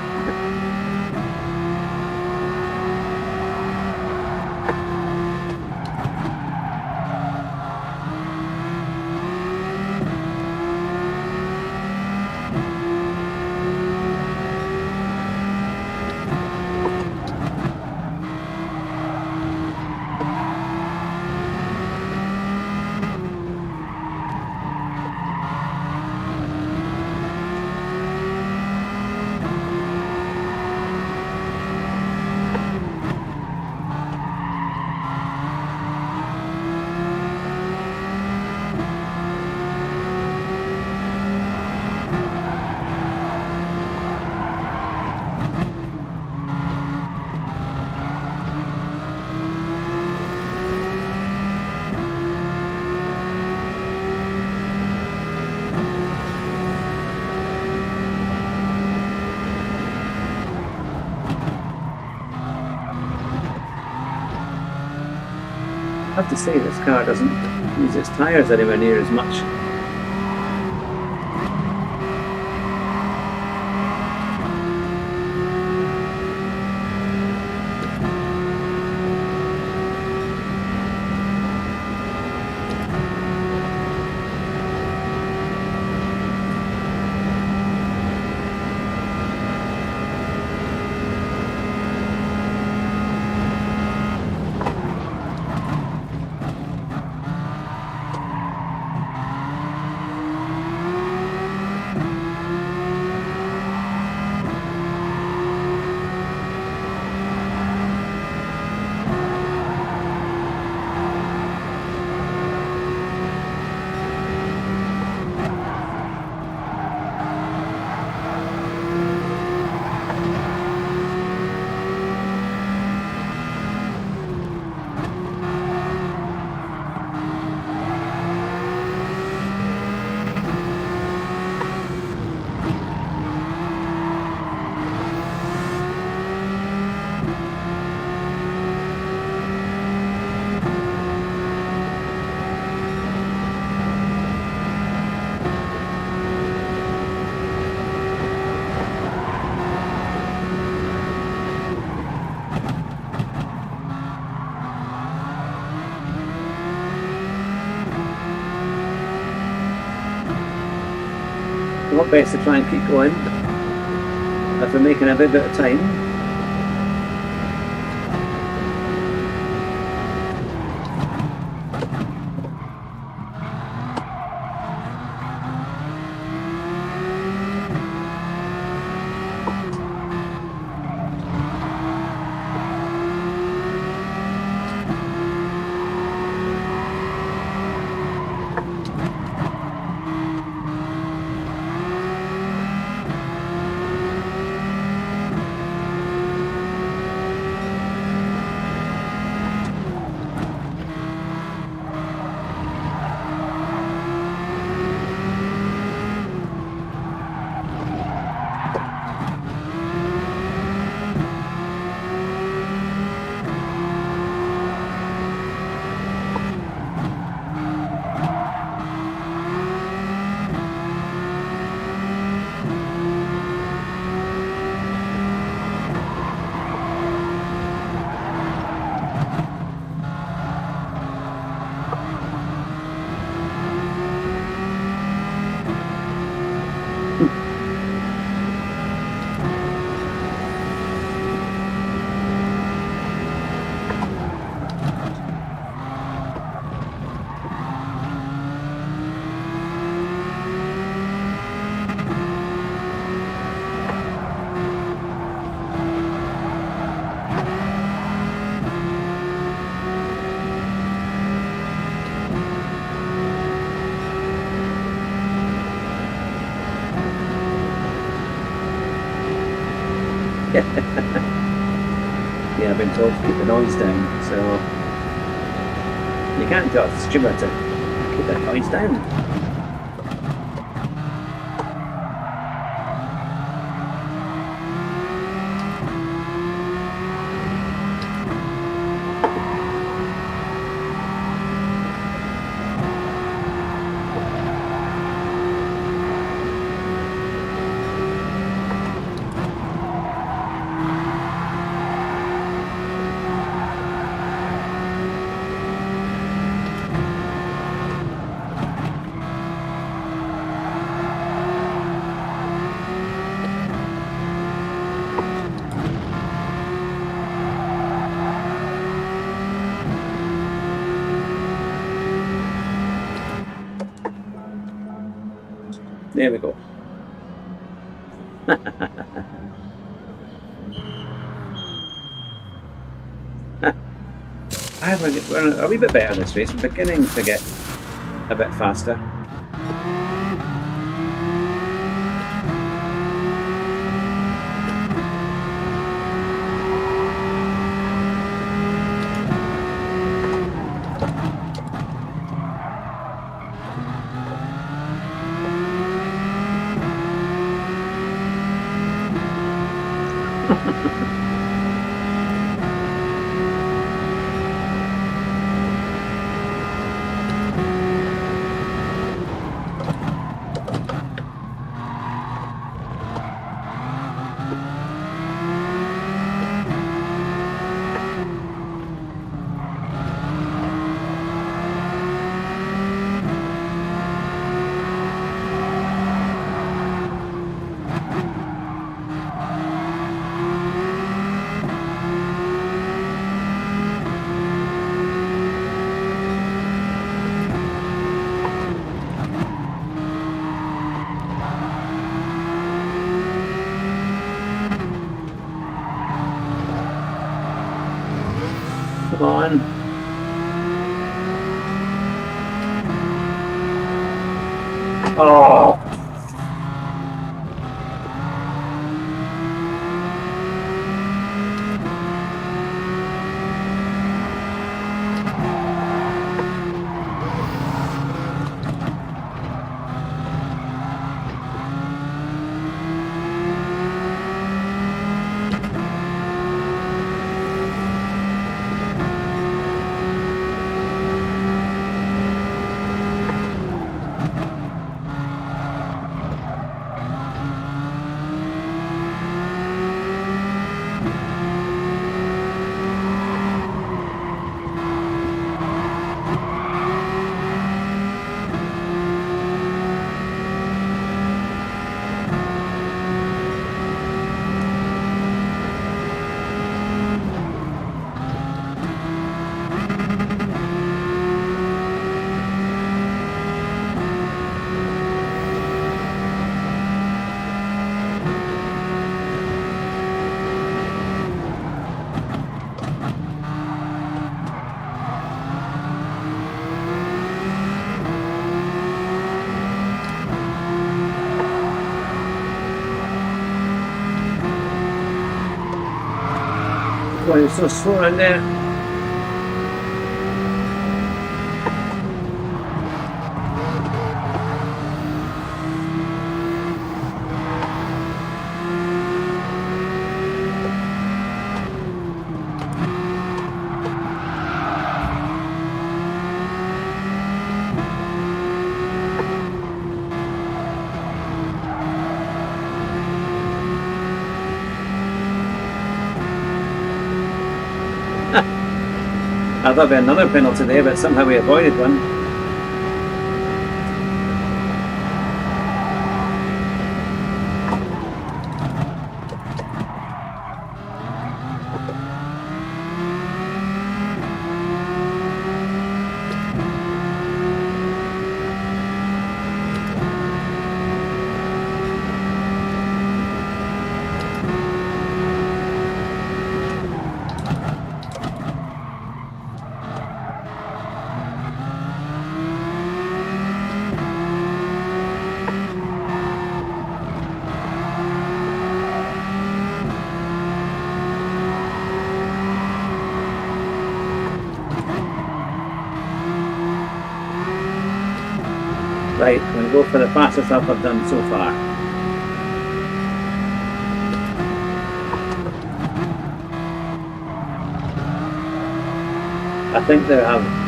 I have to say this car doesn't use its tyres anywhere near as much. what best to try and keep going if we're making a bit of time. Yeah, I've been told to keep the noise down, so you can't tell the streamer to keep that noise down. There we go. We're a wee bit better this race. We're beginning to get a bit faster. Come on. Oh. Going so slow in there. I thought there'd be another penalty there, but somehow we avoided one. Right, I'm going to go for the fastest lap I've done so far. I think they have.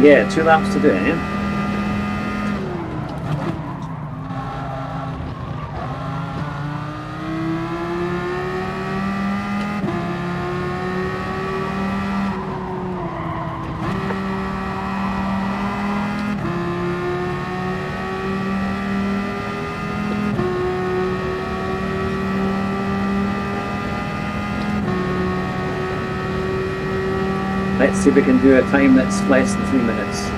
Yeah, 2 laps to do, eh? Let's see if we can do a time that's less than 3 minutes.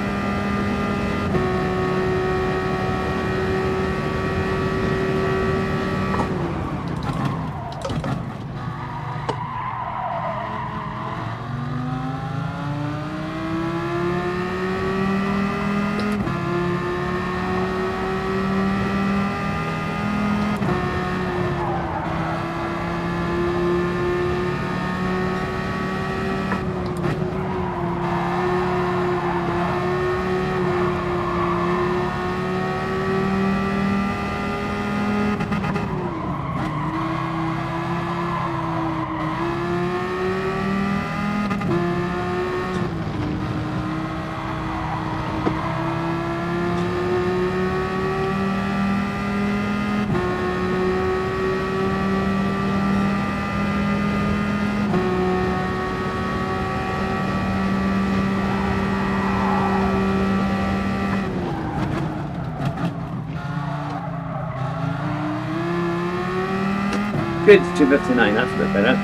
Good, 2:59, that's a bit better.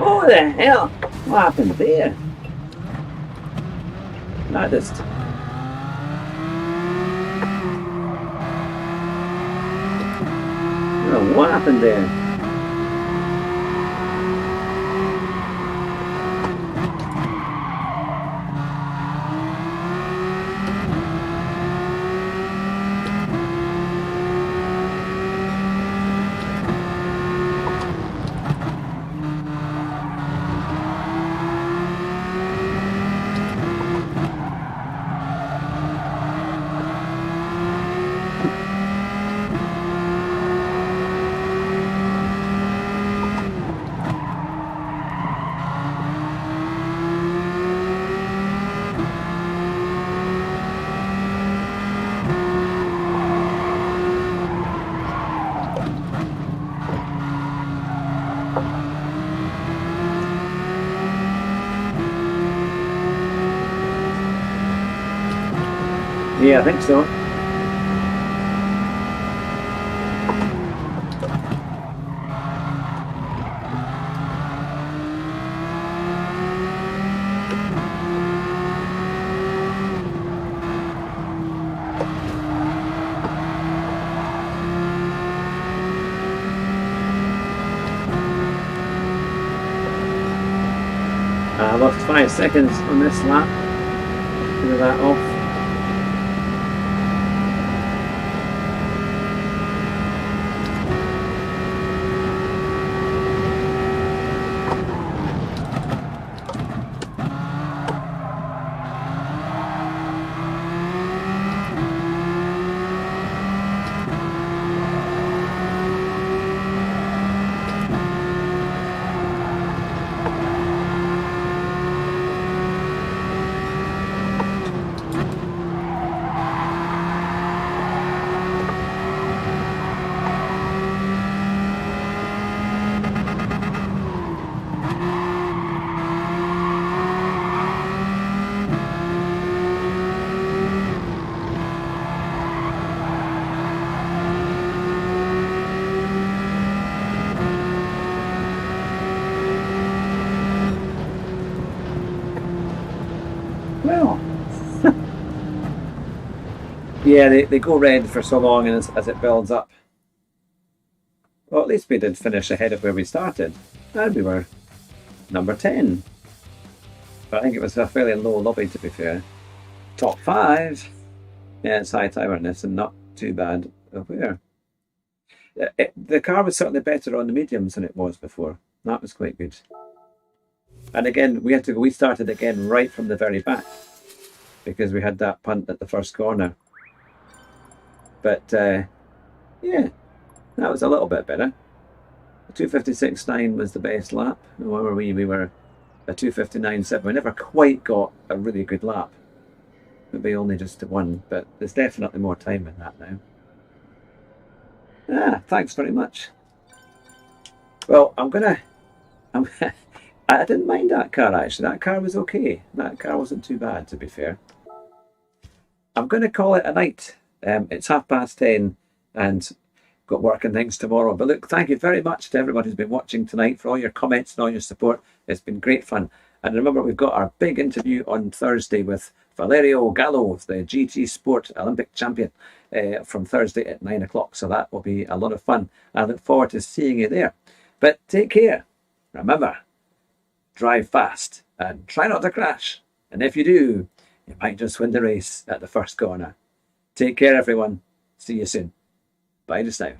Oh, the hell! What happened there? That just... What happened there? Yeah, I think so. I lost 5 seconds on this lap. Bit of that off. Well, yeah, they go red for so long, and as it builds up. Well, at least we did finish ahead of where we started. And we were number 10. But I think it was a fairly low lobby, to be fair. Top 5. Yeah, it's high timerness and not too bad of where. The car was certainly better on the mediums than it was before. That was quite good. And again, we started again right from the very back because we had that punt at the first corner. But yeah, that was a little bit better. 2:56.9 was the best lap. Where were we? We were a 2:59.7. We never quite got a really good lap. Maybe only just one, but there's definitely more time in that now. Thanks very much. Well, I didn't mind that car actually. That car was okay. That car wasn't too bad, to be fair. I'm going to call it a night. It's 10:30 and got work and things tomorrow. But look, thank you very much to everybody who's been watching tonight for all your comments and all your support. It's been great fun. And remember, we've got our big interview on Thursday with Valerio Gallo, the GT Sport Olympic champion, from Thursday at 9 o'clock. So that will be a lot of fun. I look forward to seeing you there. But take care. Remember, drive fast and try not to crash. And if you do, you might just win the race at the first corner. Take care, everyone. See you soon. Bye just now.